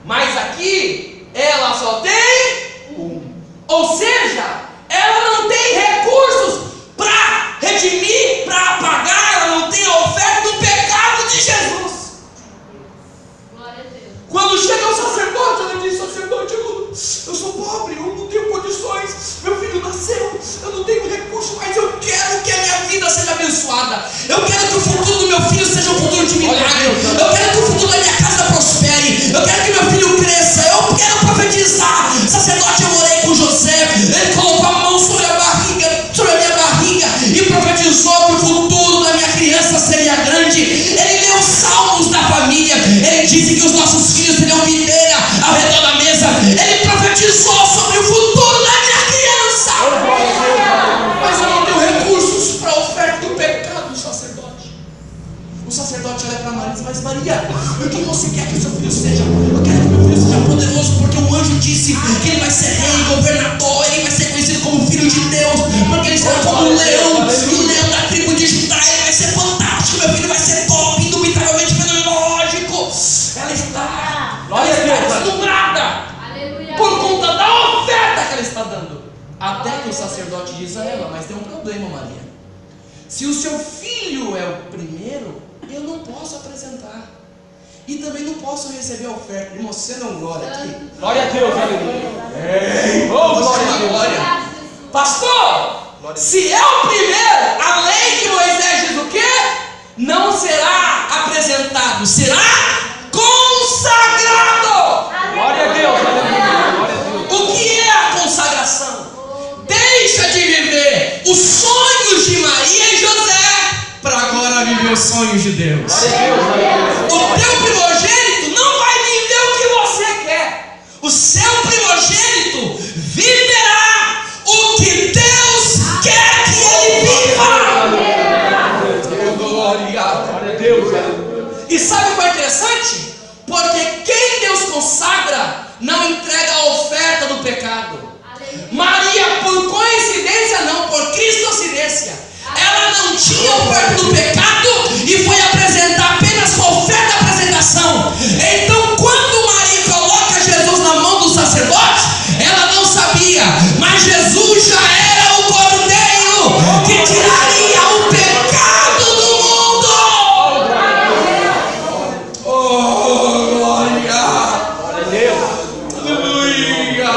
Mas aqui ela só tem 1. Ou seja, ela não tem recursos para redimir, para pagar. Ela não tem a oferta do pecado de Jesus. Glória a Deus. Quando chega o sacerdote, ela diz: sacerdote, eu sou pobre, eu não tenho condições, meu filho nasceu, eu não tenho recurso, mas eu quero que a minha vida seja abençoada. Eu quero que o futuro do meu filho seja um futuro de milagre. Eu quero que o futuro da minha casa prospere. Eu quero que meu filho cresça. Eu quero profetizar. Sacerdote, eu orei com José, ele colocou a mão sobre a minha barriga e profetizou que o futuro da minha criança seria grande. Ele leu salmos da família, ele disse que os nossos filhos seriam videira ao redor da mesa. Ele profetizou sobre o futuro da minha criança. Mas eu não tenho recursos para a oferta do pecado do sacerdote. O sacerdote olha para Maria e diz: mas Maria, o que você quer que o seu filho seja? Eu quero que meu filho seja poderoso, porque o anjo disse que ele vai ser rei, governador, ele vai ser conhecido como filho de Deus, porque ele será como um leão, e o leão da tribo de Judá. Ele vai ser fantástico, meu filho vai ser top, indubitavelmente fenomenológico. Ela está deslumbrada por conta da oferta que ela está dando. Até que o sacerdote diz a ela: mas tem um problema, Maria. Se o seu filho é o primeiro, eu não posso apresentar. E também não posso receber a oferta. Irmão, você não glória aqui? Glória a Deus, aleluia. Oh, glória a Deus. Glória. Pastor, se é o primeiro, a lei de Moisés diz o quê? Não será apresentado, será consagrado. Glória a Deus, aleluia. Glória a Deus. O que é a consagração? Deixa de viver os sonhos de Maria e José para agora viver os sonhos de Deus. O teu primogênito não vai viver o que você quer. O seu primogênito viverá o que Deus quer que ele viva. Glória a Deus, aleluia. E sabe o que é interessante? Porque quem Deus consagra não entrega a oferta do pecado. Maria, por coincidência não, por cristocidência, ela não tinha oferta do pecado e foi apresentar apenas com a oferta da apresentação. Então, quando Maria coloca Jesus na mão do sacerdote, ela não sabia, mas Jesus já era o cordeiro que tiraria o pecado do mundo. Oh, glória! Glória a Deus. Aleluia!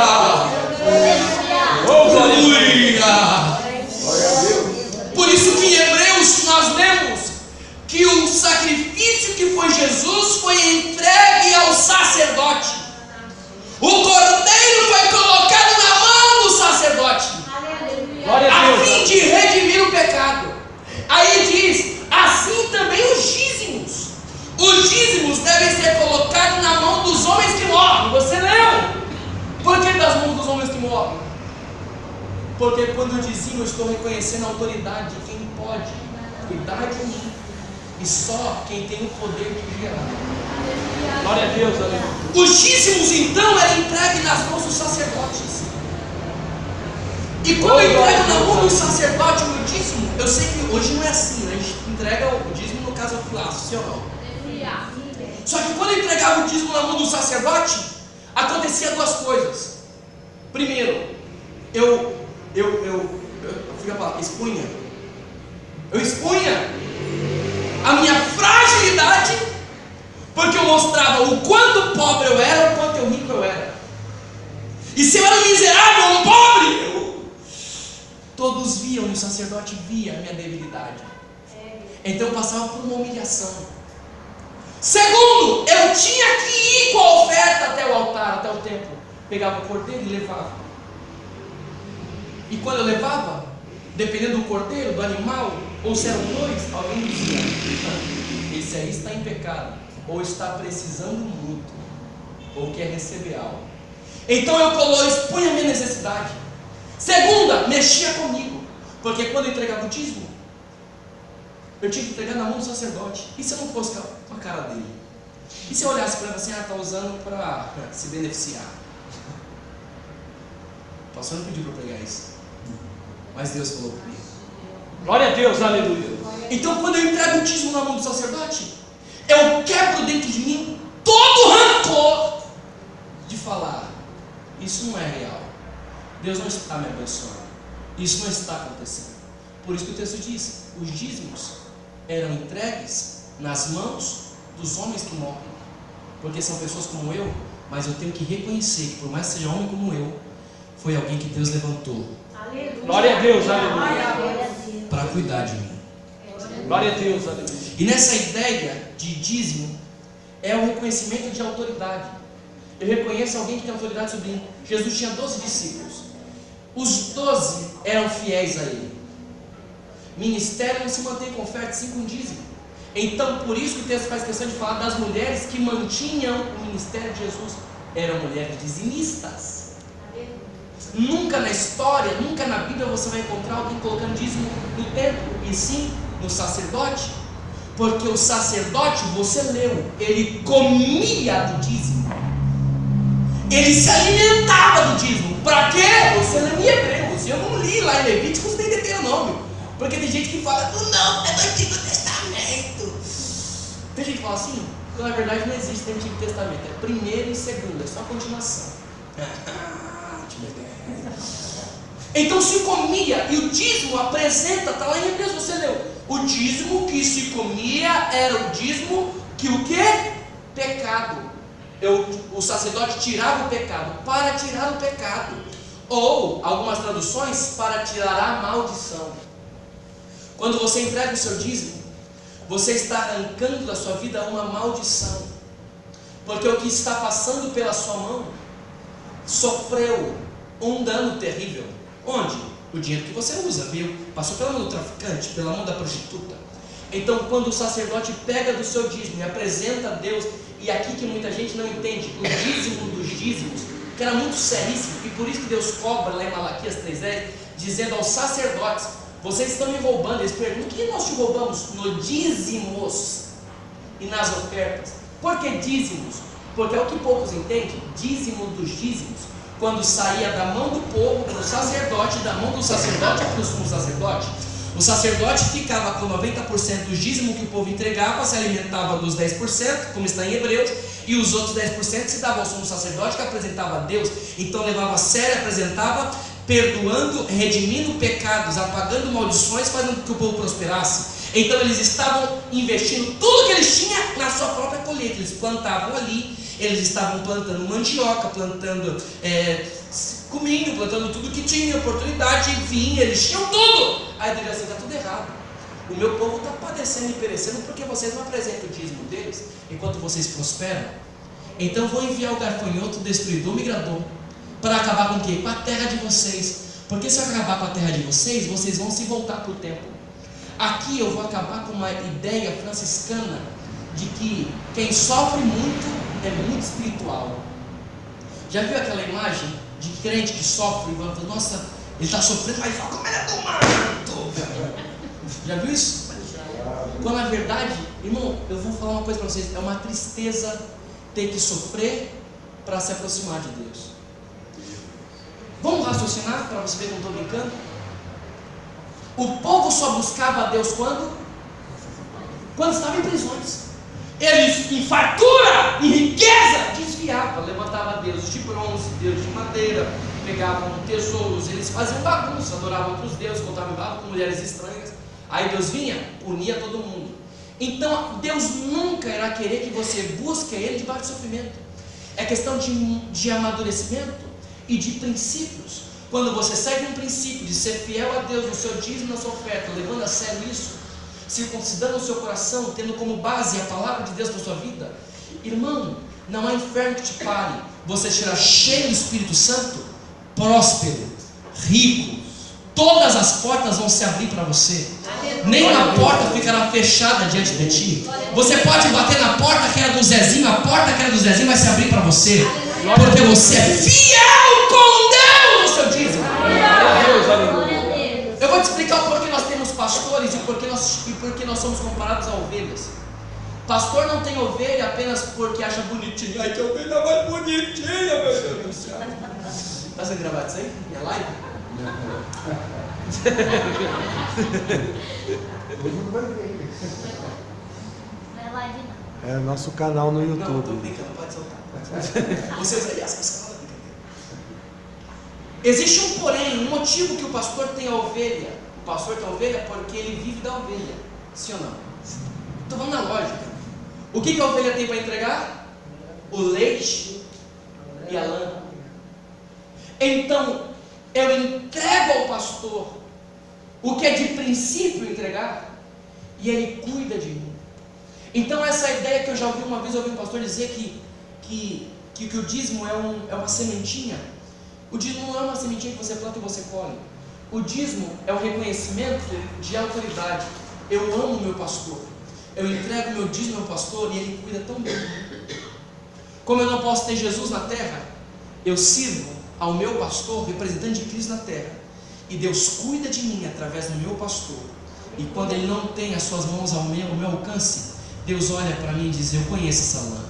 Oh, glória a Deus. Aleluia! sacerdote. O cordeiro foi colocado na mão do sacerdote, Glória a a Deus. fim de redimir o pecado. Aí diz, assim também os dízimos. Os dízimos devem ser colocados na mão dos homens que morrem. Você leu? Por que das mãos dos homens que morrem? Porque quando eu dizimo, eu estou reconhecendo a autoridade de quem pode cuidar de mim. E só quem tem o poder de gerar. Glória a Deus, aleluia. Os dízimos então eram entregues nas mãos dos sacerdotes. E quando eu entrego na mão do sacerdote o meu dízimo, eu sei que hoje não é assim, né? A gente entrega o dízimo no caso do laço, sim ou não? Só que quando eu entregava o dízimo na mão do sacerdote, acontecia duas coisas. Primeiro, eu fica a palavra, expunha. Eu expunha a minha fragilidade, porque eu mostrava o quanto pobre eu era, o quanto rico eu era. E se eu era um miserável, um pobre, todos viam, e o sacerdote via a minha debilidade. Então eu passava por uma humilhação. Segundo, eu tinha que ir com a oferta até o altar, até o templo. Pegava o cordeiro e levava. E quando eu levava, dependendo do cordeiro, do animal, ou se eram dois, alguém dizia: esse aí está em pecado, ou está precisando muito, ou quer receber algo. Então eu expunha a minha necessidade. Segunda, mexia comigo, porque quando eu entregava o dízimo, eu tinha que entregar na mão do sacerdote. E se eu não fosse com a cara dele? E se eu olhasse para ele assim, está usando para se beneficiar? O pastor não pediu para eu pregar isso, mas Deus falou comigo. Glória a Deus, aleluia. Então quando eu entrego o dízimo na mão do sacerdote, eu quebro dentro de mim todo o rancor de falar: isso não é real, Deus não está me abençoando, isso não está acontecendo. Por isso que o texto diz: os dízimos eram entregues nas mãos dos homens que morrem, porque são pessoas como eu, mas eu tenho que reconhecer que por mais que seja homem como eu, foi alguém que Deus levantou. Aleluia. Glória a Deus, aleluia. Para cuidar de mim. Glória a Deus, aleluia. E nessa ideia de dízimo é o reconhecimento de autoridade. Eu reconheço alguém que tem autoridade sobre mim. Jesus tinha 12 discípulos. Os 12 eram fiéis a ele. Ministério não se mantém com oferta, sim com dízimo. Então por isso que o texto faz questão de falar das mulheres que mantinham o ministério de Jesus. Eram mulheres dizimistas. Nunca na história, nunca na Bíblia você vai encontrar alguém colocando dízimo no templo, e sim no sacerdote. Porque o sacerdote, você leu, ele comia do dízimo, ele se alimentava do dízimo. Para quê? Você leu em Hebreus, eu não li lá em Levíticos nem Deuteronômio, porque tem gente que fala: não, é do Antigo Testamento. Tem gente que fala assim, então na verdade não existe no Antigo Testamento, é primeiro e segundo, é só continuação. Então se comia, e o dízimo apresenta, está lá em Hebreus, você leu, o dízimo que se comia era o dízimo que o que? Pecado. O sacerdote tirava o pecado, para tirar o pecado, ou algumas traduções, para tirar a maldição. Quando você entrega o seu dízimo, você está arrancando da sua vida uma maldição, porque o que está passando pela sua mão sofreu um dano terrível. Onde? O dinheiro que você usa, viu? Passou pela mão do traficante, pela mão da prostituta. Então quando o sacerdote pega do seu dízimo e apresenta a Deus, e aqui que muita gente não entende, o dízimo dos dízimos, que era muito seríssimo, e por isso que Deus cobra lá em Malaquias 3:10, dizendo aos sacerdotes: vocês estão me roubando. Eles perguntam: o que nós te roubamos? No dízimos e nas ofertas. Por que dízimos? Porque é o que poucos entendem, dízimo dos dízimos, quando saía da mão do povo para o sacerdote, da mão do sacerdote para o sumo sacerdote, o sacerdote ficava com 90% do dízimo que o povo entregava, se alimentava dos 10%, como está em Hebreus, e os outros 10% se dava ao sumo sacerdote, que apresentava a Deus. Então levava a sério, apresentava, perdoando, redimindo pecados, apagando maldições, fazendo com que o povo prosperasse. Então eles estavam investindo tudo que eles tinham na sua própria colheita. Eles plantavam ali, eles estavam plantando mandioca, plantando cominho, plantando tudo que tinha, oportunidade, vinho, eles tinham tudo. Aí Deus assim: está tudo errado, o meu povo está padecendo e perecendo porque vocês não apresentam o dízimo deles, enquanto vocês prosperam. Então vou enviar o gafanhoto, o destruidor, o migrador, para acabar com o quê? Com a terra de vocês. Porque se eu acabar com a terra de vocês, vocês vão se voltar para o templo. Aqui eu vou acabar com uma ideia franciscana de que quem sofre muito é muito espiritual. Já viu aquela imagem de crente que sofre e fala, nossa, ele está sofrendo, mas fala, como ele é do mato. Já viu isso? Quando na verdade, irmão, eu vou falar uma coisa para vocês, é uma tristeza ter que sofrer para se aproximar de Deus. Vamos raciocinar para você ver que eu não estou brincando? O povo só buscava a Deus quando? Quando estava em prisões. Eles em fartura, em riqueza, desviavam, levantava Deus de bronze, Deus de madeira, pegavam tesouros, eles faziam bagunça, adoravam outros deuses, contaminavam com mulheres estranhas. Aí Deus vinha, punia todo mundo. Então Deus nunca irá querer que você busque Ele debaixo de sofrimento. É questão de amadurecimento e de princípios. Quando você segue um princípio de ser fiel a Deus no seu dízimo, na sua oferta, levando a sério isso, circuncidando o seu coração, tendo como base a palavra de Deus na sua vida, irmão, não há inferno que te pare. Você será cheio do Espírito Santo, próspero, rico. Todas as portas vão se abrir para você. Nenhuma porta ficará fechada diante de ti. Você pode bater na porta que era do Zezinho, a porta que era do Zezinho vai se abrir para você, porque você é fiel com Deus no seu dízimo. Eu vou te explicar o porquê nós temos pastores e porque nós somos comparados a ovelhas. Pastor não tem ovelha apenas porque acha bonitinho. Ai, que ovelha mais bonitinha, meu Deus do céu. Está sendo gravado isso aí? Minha live? Não é live, não. É nosso canal no Não, YouTube. estou brincando, pode soltar. Vocês aí, as pessoas. Existe um porém, um motivo que o pastor tem a ovelha. O pastor tem a ovelha porque ele vive da ovelha. Sim ou não? Estou falando na lógica. O que a ovelha tem para entregar? O leite e a lã. Então, eu entrego ao pastor o que é de princípio entregar, e ele cuida de mim. Então essa ideia que eu já ouvi uma vez, eu ouvi um pastor dizer que o dízimo é uma sementinha. O dízimo não é uma sementinha que você planta e você colhe. O dízimo é o reconhecimento de autoridade. Eu amo o meu pastor, eu entrego o meu dízimo ao pastor e ele cuida tão bem de mim. Como eu não posso ter Jesus na terra, eu sirvo ao meu pastor, representante de Cristo na terra, e Deus cuida de mim através do meu pastor. E quando ele não tem as suas mãos ao meu alcance, Deus olha para mim e diz, eu conheço essa lã.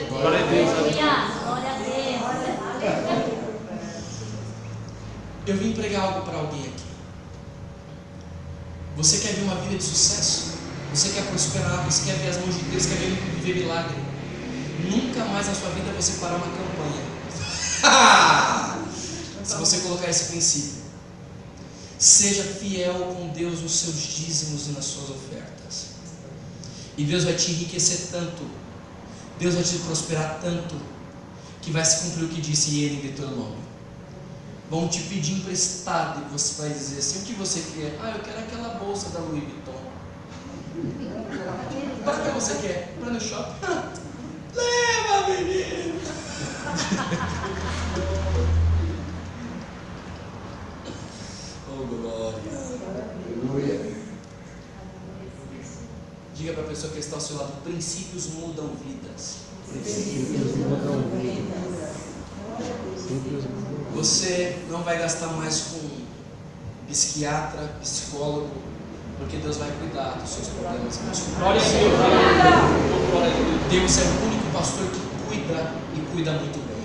Glória a Deus. Glória a Deus. Eu vim pregar algo para alguém aqui. Você quer ver uma vida de sucesso? Você quer prosperar? Você quer ver as mãos de Deus? Quer viver milagre? Nunca mais na sua vida você parar uma campanha. Se você colocar esse princípio, seja fiel com Deus nos seus dízimos e nas suas ofertas, e Deus vai te enriquecer tanto, Deus vai te prosperar tanto, que vai se cumprir o que disse ele em Deuteronômio. Vão te pedir emprestado e você vai dizer assim, o que você quer? Eu quero aquela bolsa da Louis Vuitton. Para que você quer? Para no shopping? Leva, menino. Oh, glória. Diga para a pessoa que está ao seu lado, princípios mudam vidas. Você não vai gastar mais com psiquiatra, psicólogo, porque Deus vai cuidar dos seus problemas emocionais. Deus é o único pastor que cuida e cuida muito bem.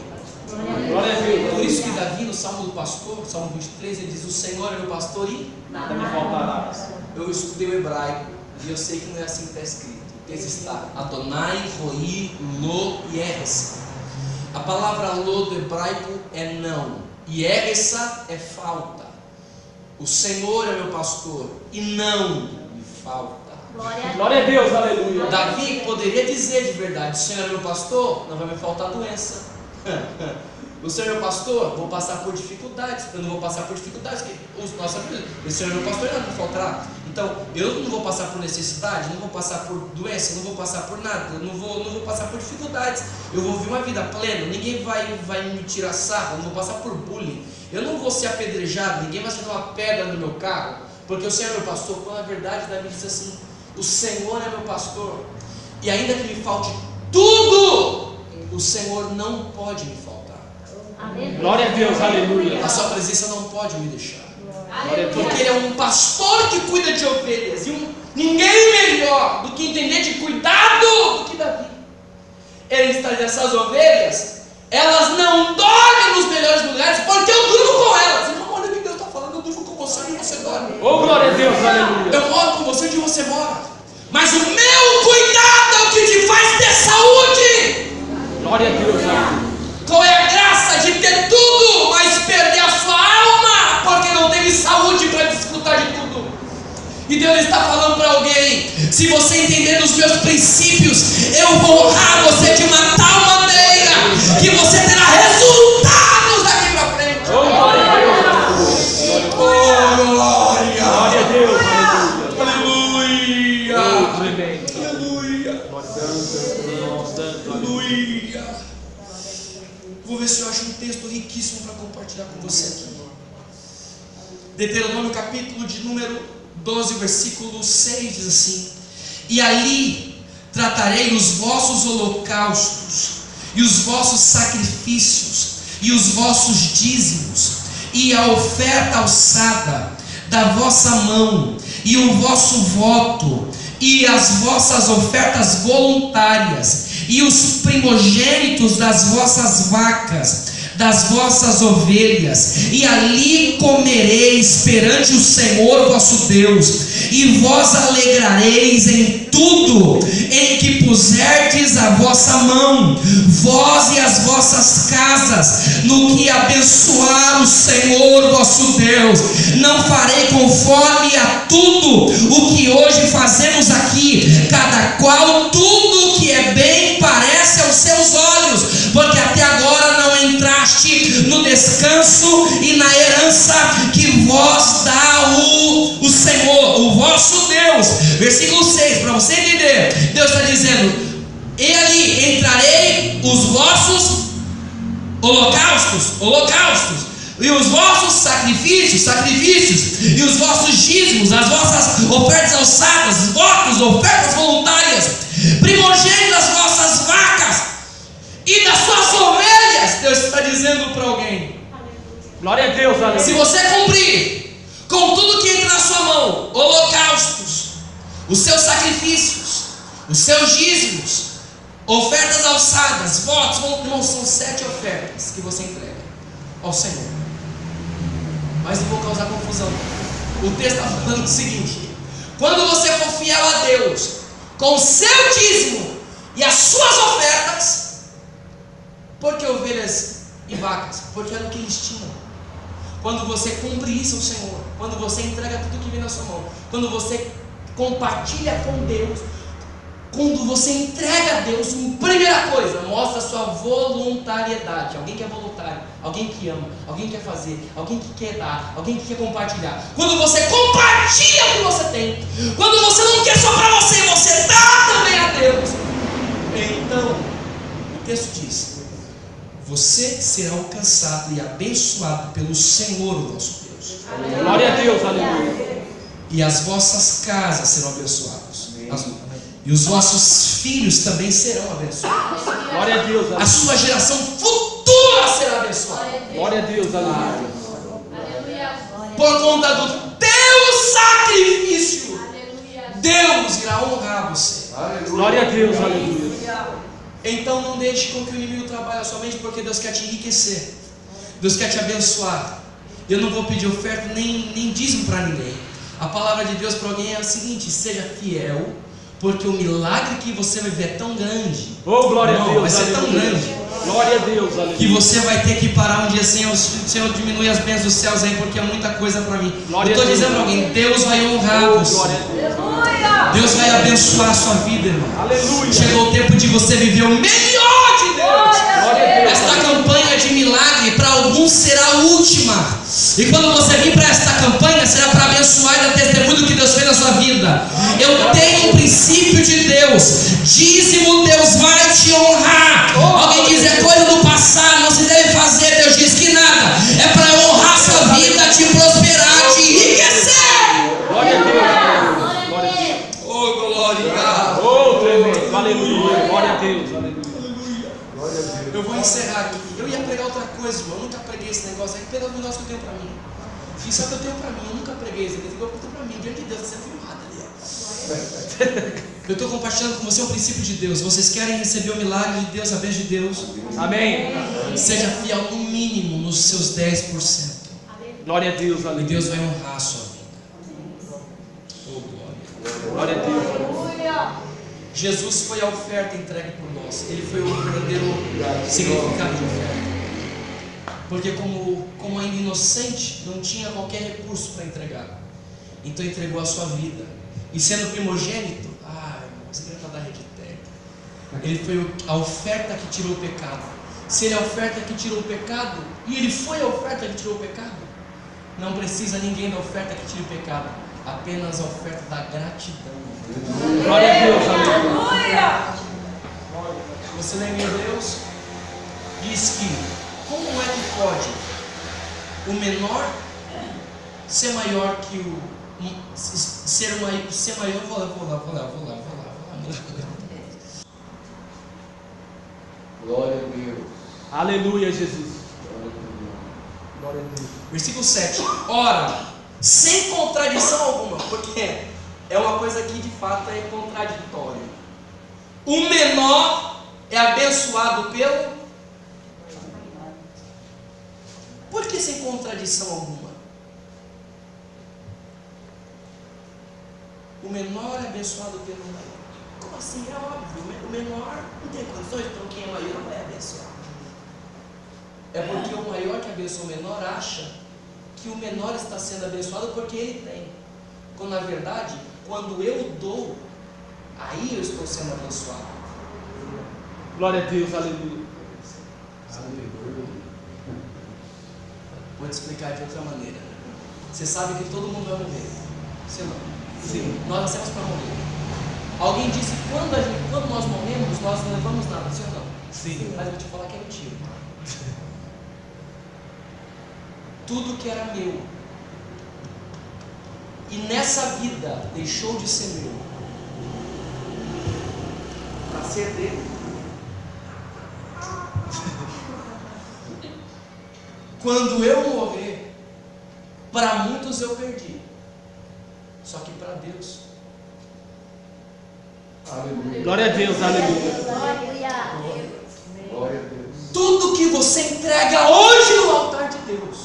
Por isso que Davi, no Salmo do Pastor, Salmo 23, ele diz, o Senhor é meu pastor e nada me faltará. Eu estudei o hebraico e eu sei que não é assim que está escrito. O texto está Adonai, Roi, Lo e Eres. A palavra Lo do hebraico é não, e Eresa é falta. O Senhor é meu pastor e não me falta. Glória a Deus, aleluia. Davi poderia dizer de verdade, o Senhor é meu pastor, não vai me faltar doença. O Senhor é meu pastor, vou passar por dificuldades. Eu não vou passar por dificuldades, porque o Senhor é meu pastor, não vai me faltar. Então, eu não vou passar por necessidade, não vou passar por doença, não vou passar por nada, eu não vou passar por dificuldades. Eu vou viver uma vida plena, ninguém vai me tirar sarro, eu não vou passar por bullying. Eu não vou ser apedrejado, ninguém vai jogar uma pedra no meu carro, porque o Senhor é meu pastor. Quando na verdade Davi diz assim: o Senhor é meu pastor, e ainda que me falte tudo, o Senhor não pode me faltar. Glória a Deus, aleluia. A sua presença não pode me deixar. Aleluia. Porque Ele é um pastor que cuida de ovelhas, e ninguém melhor do que entender de cuidado do que Davi. Ele está dizendo: essas ovelhas, elas não dormem nos melhores lugares, porque eu durmo com elas. Irmão, olha o que Deus está falando: eu durmo com você onde você dorme. Oh, glória a Deus, aleluia. Eu moro com você onde você mora. Mas o meu cuidado é o que te faz ter saúde. Glória a Deus, aleluia. Qual é a graça de ter tudo, mas perder a sua alma, porque não teve saúde para desfrutar de tudo? E Deus está falando para alguém: se você entender os meus princípios, eu vou honrar você de uma tal maneira que você terá resultados daqui para frente. Oh, glória a Deus, aleluia. Glória! Glória a Deus, Aleluia! aleluia. Tremendo. Aleluia! Aleluia! Vou ver se eu acho um texto riquíssimo para compartilhar com você aqui. Deuteronômio capítulo de número 12, versículo 6 diz assim: e ali tratarei os vossos holocaustos, e os vossos sacrifícios, e os vossos dízimos, e a oferta alçada da vossa mão, e o vosso voto, e as vossas ofertas voluntárias, e os primogênitos das vossas vacas, das vossas ovelhas, e ali comereis perante o Senhor vosso Deus, e vós alegrareis em tudo em que puserdes a vossa mão, vós e as vossas casas, no que abençoar o Senhor vosso Deus. Não farei conforme a tudo o que hoje fazemos aqui, cada qual tudo que é bem parece aos seus olhos, porque até agora não entraste no descanso e na herança que vós dá o Senhor, o vosso Deus. Versículo 6, para você entender, Deus está dizendo: e ali entrarei os vossos holocaustos, e os vossos sacrifícios, e os vossos dízimos, as vossas ofertas alçadas, votos, ofertas voluntárias, primogênitos das vossas vacas e das suas ovelhas. Deus está dizendo para alguém: glória a Deus, aleluia. se você cumprir com tudo que entra na sua mão, holocaustos, os seus sacrifícios, os seus dízimos, ofertas alçadas, votos, irmão, são 7 ofertas que você entrega ao Senhor. Mas não vou causar confusão. O texto está falando o seguinte: quando você for fiel a Deus com o seu dízimo e as suas ofertas, porque ovelhas e vacas? Porque era o que eles tinham. Quando você cumpre isso ao Senhor, quando você entrega tudo que vem na sua mão, quando você compartilha com Deus, quando você entrega a Deus, primeira coisa, mostra a sua voluntariedade. Alguém que é voluntário, alguém que ama, alguém que quer fazer, alguém que quer dar, alguém que quer compartilhar. Quando você compartilha o que você tem, quando você não quer só para você, você dá também a Deus. Então, o texto diz: você será alcançado e abençoado pelo Senhor, o nosso Deus. Glória a Deus, aleluia. E as vossas casas serão abençoadas. E os vossos filhos também serão abençoados. Glória a Deus, A aleluia. sua geração futura será abençoada. Glória a Deus, aleluia. Por conta do teu sacrifício, Deus irá honrar você. Glória a Deus, aleluia. Então não deixe com que o inimigo trabalhe somente, porque Deus quer te enriquecer, Deus quer te abençoar. Eu não vou pedir oferta nem dízimo para ninguém. A palavra de Deus para alguém é a seguinte: seja fiel, porque o milagre que você vai ver é tão grande. Oh, glória a Deus, vai ser tão aleluia. grande Glória a Deus, aleluia. que você vai ter que parar um dia sem o Senhor diminuir as bênçãos dos céus aí, porque é muita coisa para mim. Glória Eu estou a Deus. dizendo para alguém: Deus vai honrar Oh, você. glória a Deus. Deus vai abençoar a sua vida, irmão. Aleluia. Chegou o tempo de você viver o melhor de Deus. Glória a Deus. Esta campanha de milagre para alguns será a última. E quando você vir para esta campanha será para abençoar e dar testemunho do que Deus fez na sua vida. Eu tenho um princípio de Deus. Dízimo, Deus vai te honrar. Alguém diz, é coisa do passado, não se deve fazer. Deus diz que nada. É para honrar sua vida, te prosperar, te enriquecer. Glória a Deus. Glória a Deus. Oh, glória. Oh, tremendo. Aleluia. Glória a Deus. Aleluia. Eu vou encerrar aqui. Eu ia pregar outra coisa, irmão. Eu nunca preguei esse negócio aí. Pega o negócio que eu tenho para mim. Isso é o que eu tenho para mim. Eu nunca preguei isso. Eu tenho para mim. Diante de Deus, você é filmado ali. Eu estou compartilhando com você o princípio de Deus. Vocês querem receber o milagre de Deus, a bênção de Deus? Amém. Seja fiel no mínimo nos seus 10%. Glória a Deus. E Aleluia. Deus vai honrar a sua vida. Oh, glória. Glória a Deus. Jesus foi a oferta entregue por nós. Ele foi o verdadeiro significado de oferta. Porque como ainda inocente, não tinha qualquer recurso para entregar. Então entregou a sua vida. E sendo primogênito, irmãos, igreja da Rede Tec, ele foi a oferta que tirou o pecado. Se ele é a oferta que tirou o pecado, e ele foi a oferta que tirou o pecado, não precisa ninguém da oferta que tire o pecado, apenas a oferta da gratidão. Glória a Deus. Aleluia. Você lembra Deus? Diz que, como é que pode o menor ser maior que o ser maior? Vou lá. Glória a Deus. Aleluia, Jesus. Glória a Deus. Versículo 7. Ora, sem contradição alguma, porque é uma coisa que de fato é contraditória. O menor é abençoado pelo. Por que sem contradição alguma? O menor é abençoado pelo maior. Como assim? É óbvio. O menor não tem condições, então quem é maior não é abençoado. É porque o maior que abençoa o menor acha que o menor está sendo abençoado porque ele tem. Quando na verdade, quando eu dou, aí eu estou sendo abençoado. Glória a Deus. Aleluia. Vou te explicar de outra maneira. Você sabe que todo mundo vai morrer. Você não? Sim. Nós nascemos para morrer. Alguém disse que quando nós morremos, nós não levamos nada. Você não? Sim. Mas eu vou te falar que é mentira. Tudo que era meu e nessa vida deixou de ser meu para ser dele. Quando eu morrer, para muitos eu perdi, só que para Deus. Aleluia. Glória a Deus. Aleluia. Glória a Deus. Tudo que você entrega hoje no altar de Deus,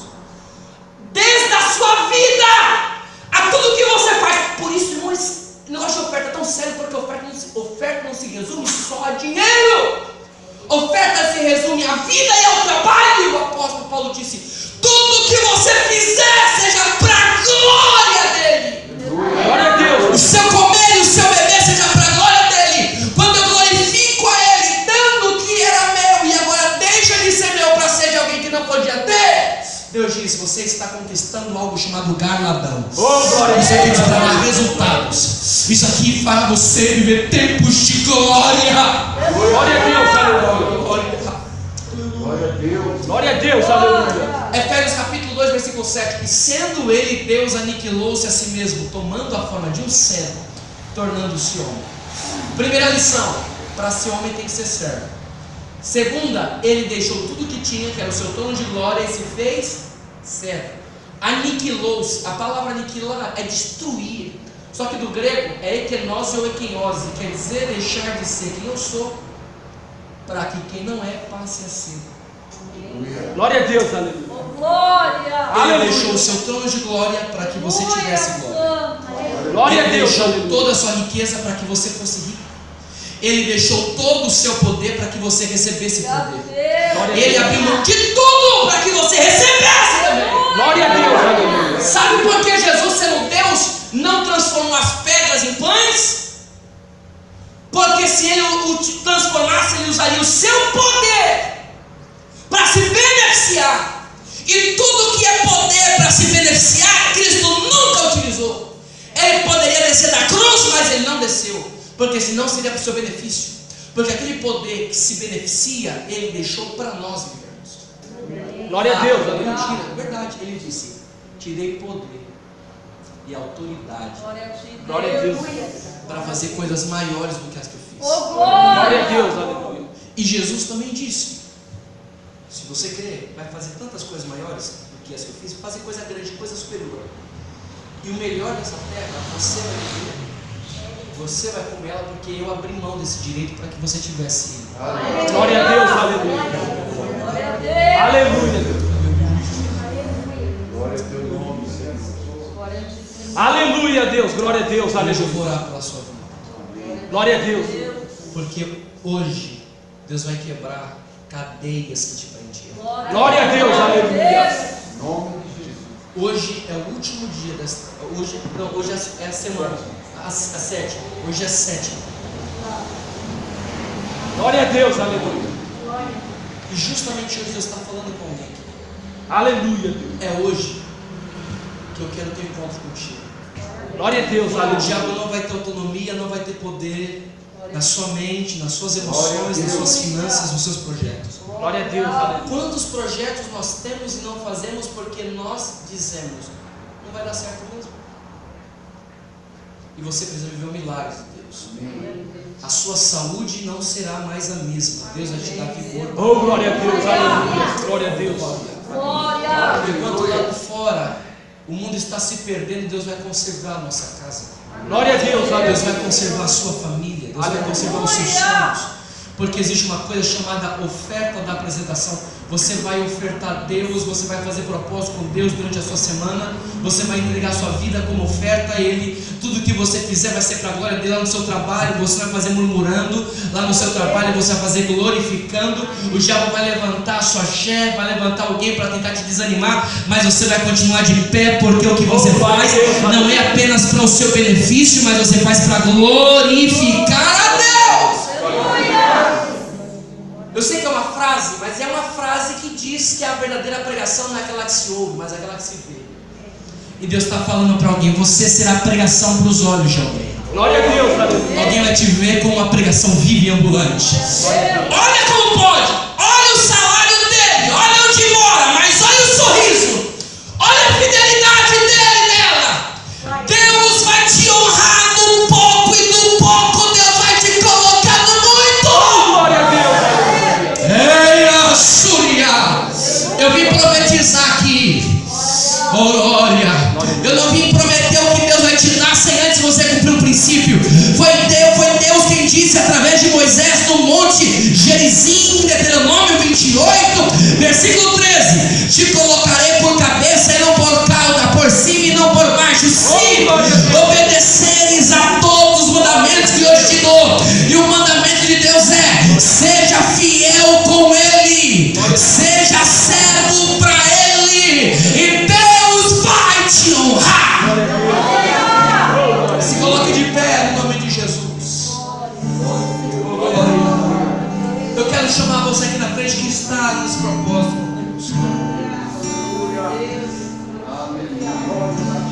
desde a sua vida a tudo que você faz. Por isso, irmãos, o negócio de oferta é tão sério, porque oferta não se resume só a dinheiro. Oferta se resume à vida e ao trabalho. O apóstolo Paulo disse: tudo que você fizer seja para a glória dele. Glória a Deus. O seu comer e o seu beber seja para a glória dele. Quando eu glorifico a ele, dando o que era meu e agora deixa de ser meu para ser de alguém que não podia ter, Deus diz: você está conquistando algo chamado galardão. Isso aqui te dará resultados. Isso aqui fará você viver tempos de glória. Glória a Deus. Aleluia. Glória a Deus. Glória a Deus. Aleluia. Efésios capítulo 2, versículo 7. E sendo ele Deus, aniquilou-se a si mesmo, tomando a forma de um servo, tornando-se homem. Primeira lição: para ser homem tem que ser servo. Segunda, ele deixou tudo que tinha, que era o seu trono de glória, e se fez servo. Aniquilou-se. A palavra aniquilar é destruir. Só que do grego é ekenose ou ekenose, quer dizer deixar de ser quem eu sou, para que quem não é passe a ser. Glória a Deus. Aleluia. Ele deixou o seu trono de glória para que você tivesse glória. Glória a Ele Deus. deixou Aleluia. toda a sua riqueza para que você fosse rico. Ele deixou todo o seu poder para que você recebesse poder. Glória a Ele Deus. abriu mão de tudo para que você recebesse também. Glória a Deus. Aleluia. Sabe por que Jesus, sendo Deus, não transformou as pedras em pães? Porque se ele o transformasse, ele usaria o seu poder para se beneficiar. E tudo que é poder para se beneficiar, Cristo descer da cruz, mas ele não desceu, porque senão seria para o seu benefício, porque aquele poder que se beneficia, ele deixou para nós vivermos. Glória a Deus, Mentira, aleluia. verdade, ele disse: tirei poder e autoridade Glória a Deus. para fazer coisas maiores do que as que eu fiz. Glória a Deus, aleluia. E Jesus também disse: se você crer, vai fazer tantas coisas maiores do que as que eu fiz, fazer coisa grande, coisa superior. E o melhor dessa terra, você vai viver. Você vai comer ela, porque eu abri mão desse direito para que você tivesse ele. Glória a Deus, aleluia. Aleluia, Deus. Glória ao teu nome, Senhor. Aleluia, Deus. Glória a Deus, Hoje eu aleluia. vou orar pela sua vida, Glória a Deus. porque hoje Deus vai quebrar cadeias que te prendiam. Glória a Deus, aleluia. Em nome de Jesus. Hoje é o último dia desta. Hoje é a semana. A sétima. Hoje é a sétima. Glória a Deus, aleluia. E justamente hoje Deus está falando com alguém. Aleluia, Deus. É hoje que eu quero ter um encontro contigo. Glória a Deus, O aleluia. diabo não vai ter autonomia, não vai ter poder na sua mente, nas suas emoções, nas suas finanças, nos seus projetos. Glória a Deus, aleluia. Quantos projetos nós temos e não fazemos porque nós dizemos: não vai dar certo mesmo. E você precisa viver um milagre de Deus. A sua saúde não será mais a mesma. Deus vai te dar vigor. Oh, glória a Deus, aleluia. Glória a Deus. Enquanto lá fora o mundo está se perdendo, Deus vai conservar a nossa casa. Glória a Deus, Deus aleluia. vai conservar a sua família. Deus vai conservar os seus sonhos. Porque existe uma coisa chamada oferta da apresentação. Você vai ofertar a Deus, você vai fazer propósito com Deus durante a sua semana, você vai entregar a sua vida como oferta a Ele. Tudo que você fizer vai ser para a glória dele. Lá no seu trabalho, você vai fazer murmurando. Lá no seu trabalho, você vai fazer glorificando. O diabo vai levantar a sua chefe, vai levantar alguém para tentar te desanimar, mas você vai continuar de pé, porque o que você faz não é apenas para o seu benefício, mas você faz para glorificar a Deus. Eu sei que é uma frase, mas é uma frase que diz que a verdadeira pregação não é aquela que se ouve, mas aquela que se vê. E Deus está falando para alguém: você será pregação para os olhos de alguém. Glória a Deus, aleluia. Alguém vai te ver como uma pregação viva e ambulante. Olha como pode, olha o salário dele, olha onde mora, mas olha o sorriso, olha a fidelidade dele nela. Deus vai te honrar no pouco, e no pouco Deus vai te colocar no muito. Glória a Deus. Ei, Assúria! Eu vim profetizar aqui. Olha, eu não vim prometer o que Deus vai te dar sem antes você cumprir o princípio. Foi Deus quem disse através de Moisés no monte Gerizim, em Deuteronômio 28, versículo 13: te colocarei por cabeça e não por cauda, por cima e não por baixo, se obedeceres a todos os mandamentos que hoje te dou. E o mandamento de Deus é: seja fiel com Ele, seja servo para Ele, e Deus vai te honrar. Se coloque de pé no nome de Jesus. Eu quero chamar você aqui na frente que está nesse propósito com Deus.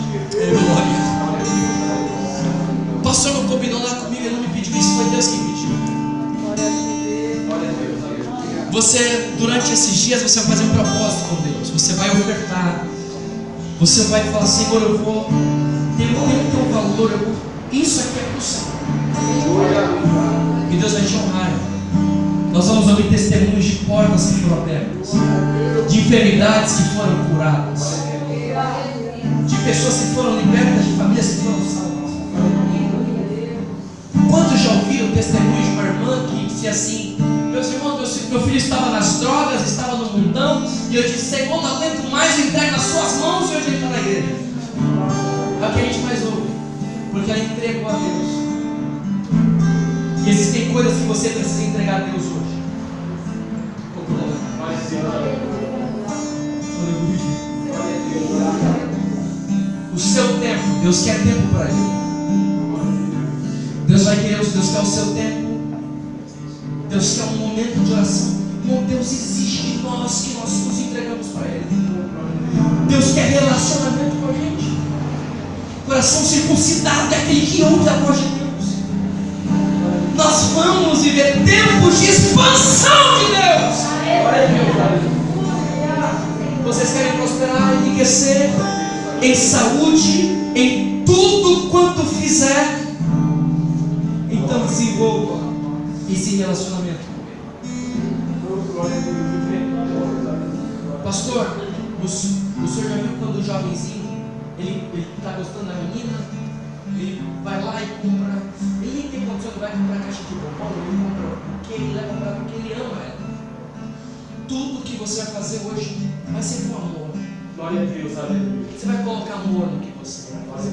Glória. O pastor não combinou lá comigo, ele não me pediu isso, foi Deus quem pediu. Você, durante esses dias, você vai fazer um propósito com Deus. Você vai ofertar. Você vai falar: Senhor, eu vou ter um valor. Isso aqui é para o Senhor. E Deus vai te honrar. Nós vamos ouvir testemunhos de portas que foram abertas, de enfermidades que foram curadas, de pessoas que foram libertas, de famílias que foram salvas. Quantos já ouviram o testemunho de uma irmã que disse assim: meus irmãos, meu filho estava nas drogas, estava no mundão, e eu disse: Senhor, não aguento mais, eu entrego nas suas mãos, e hoje ele está na igreja. É o que a gente mais ouve, porque ela entregou a Deus. E existem coisas que você precisa entregar a Deus hoje. O seu tempo, Deus quer tempo para ele. Deus vai querer, Deus quer o seu tempo. Deus quer um momento de oração. Irmão, Deus exige de nós que nós nos entregamos para Ele. Deus quer relacionamento com a gente. coração circuncidado daquele que ouve a voz de Deus. Nós vamos viver tempos de expansão de Deus. Vocês querem prosperar, enriquecer em saúde, em tudo quanto fizer, então desenvolva esse relacionamento com Ele. Pastor, o senhor já viu quando o jovenzinho ele está gostando da menina, ele vai lá e compra, ele nem tem condição, ele vai comprar caixa de bombom, ele compra porque ele leva para ela, porque ele ama ela. Tudo que você vai fazer hoje vai ser com amor. Glória a Deus, aleluia. Você vai colocar amor no que você vai fazer.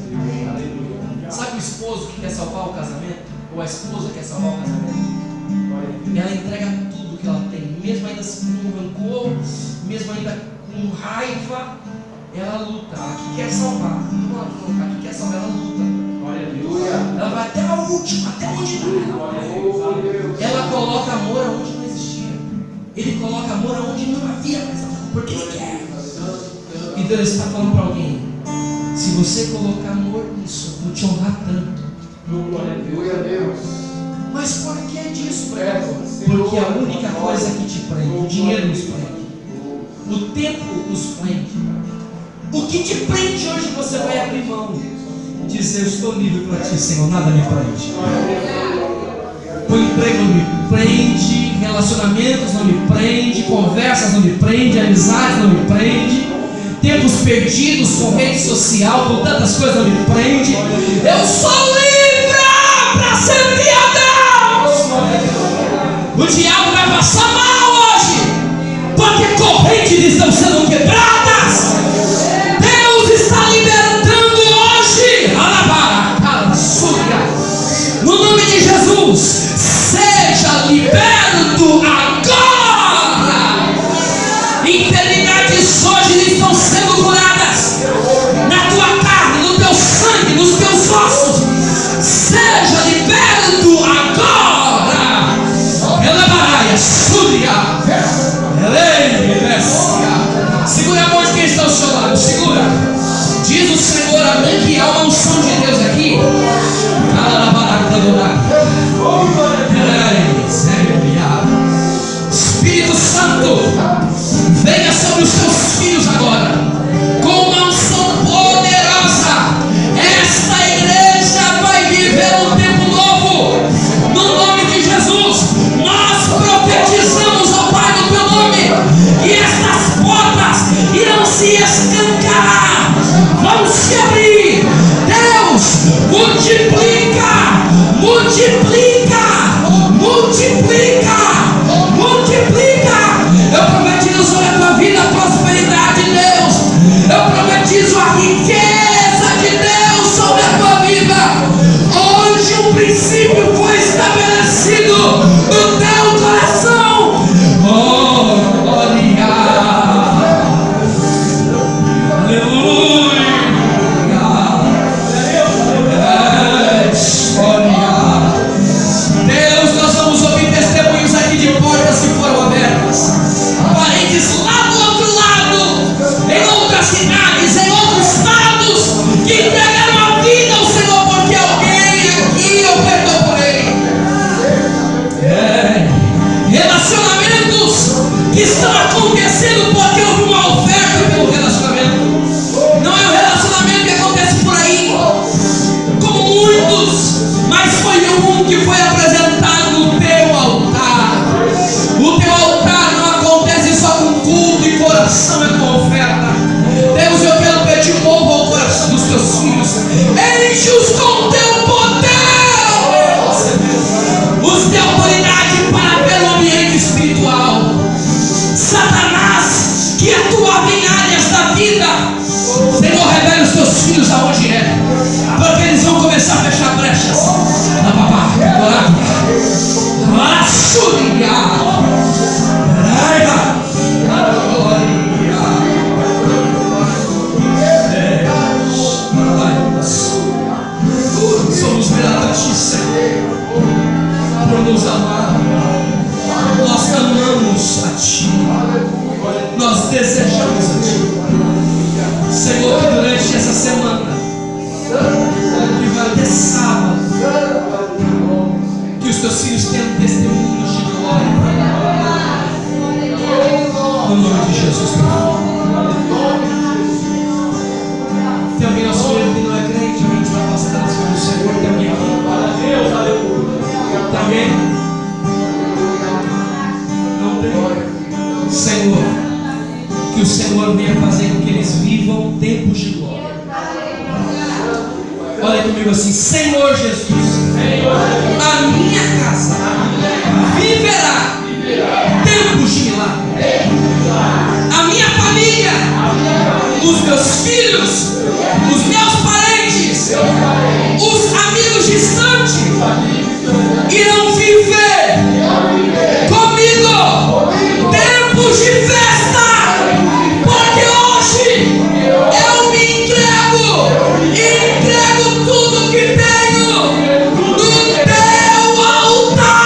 Aleluia. Sabe o esposo que quer salvar o casamento? Ou a esposa que quer salvar o casamento? Ela entrega tudo que ela tem, mesmo ainda com rancor, mesmo ainda com raiva, ela luta. A que quer salvar, não ela colocar, a que quer salvar, ela luta. Glória a Deus. Ela vai até a última, até onde dá. Ela coloca amor aonde não existia. Ele coloca amor aonde não havia mais amor, porque ele quer. E Deus está falando para alguém: se você colocar amor nisso, eu vou te honrar tanto. Glória a Deus. Mas por que disso, Breno? Porque a única coisa que te prende, o dinheiro nos prende, o tempo nos prende. O que te prende hoje você vai abrir mão. Dizer: eu estou livre para ti, Senhor, nada me prende. O emprego não me prende, relacionamentos não me prende, conversas não me prende, amizades não me prende, tempos perdidos com rede social, com tantas coisas não me prende. Eu sou livre para servir a Deus. O diabo vai passar mal hoje, porque correntes estão sendo quebradas. Deus está libertando hoje. No nome de Jesus, seja liberto agora. Enfermidades hoje estão sendo curadas na tua carne, no teu sangue, nos teus ossos. Seja liberto agora. Ela súria. Segura a mão de quem está ao seu lado. Segura. Diz o Senhor a mim que há uma unção de Deus aqui. Espírito Santo, venha sobre os teus filhos agora com uma unção poderosa. Esta igreja vai viver um tempo novo. No nome de Jesus, nós profetizamos ao Pai no teu nome que estas portas irão se escancarar, vão se abrir. Deus, multiplica, multiplica, multiplica, multiplica. Eu profetizo sobre a tua vida a prosperidade de Deus. Eu profetizo a riqueza de Deus sobre a tua vida. Hoje um princípio foi estabelecido no teu coração. Oh, glória. Aleluia. Deus, nós vamos ouvir testemunhos aqui de portas que foram abertas, parentes lá do outro lado, em outras cidades, em outros estados, que entregaram a vida ao Senhor porque alguém aqui ofertou por ele. Relacionamentos que estão acontecendo porque houve uma oferta pelo relacionamento. Não é um relacionamento que acontece por aí, como muitos, mas foi um que foi apresentado no teu altar. O teu altar não acontece só com culto e coração, é com oferta. Deus, eu quero pedir novo ao coração dos teus filhos. Enche-os com teu poder, os de autoridade para pelo ambiente espiritual. Satanás, que atuava em áreas da vida, Senhor, revela os teus filhos aonde é, porque eles vão começar a fechar brechas. Somos gratos a ti, Senhor, por nos amar. Nós amamos a ti, nós desejamos a ti, Senhor, que durante essa semana no nome de Jesus. Tem alguém na sua vida que não é crente? Alguém que está afastado do Senhor? Tem alguém aqui? Glória a Deus, aleluia. Tem alguém? Não tem? Senhor, que o Senhor venha fazer com que eles vivam tempos de glória. Olha comigo assim: Senhor Jesus, a minha casa viverá tempos de milagre. A minha família, os meus filhos, os meus parentes, os amigos distantes irão viver comigo tempos de festa, porque hoje eu me entrego tudo que tenho no teu altar.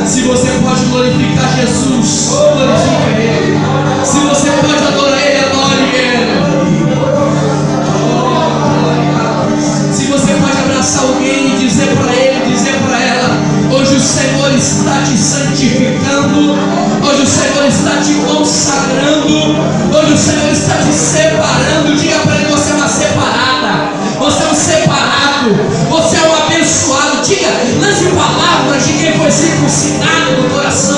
Se você pode glorificar Jesus, glorifique Ele. Se você pode adorar Ele, adore Ele. Se você pode abraçar alguém e dizer para ele, dizer para ela: hoje o Senhor está te santificando, hoje o Senhor está te consagrando, hoje o Senhor está te separando. Diga para ele: você é uma separada, você é um separado, você é um abençoado. Diga, lance palavras de quem foi circuncidado no coração.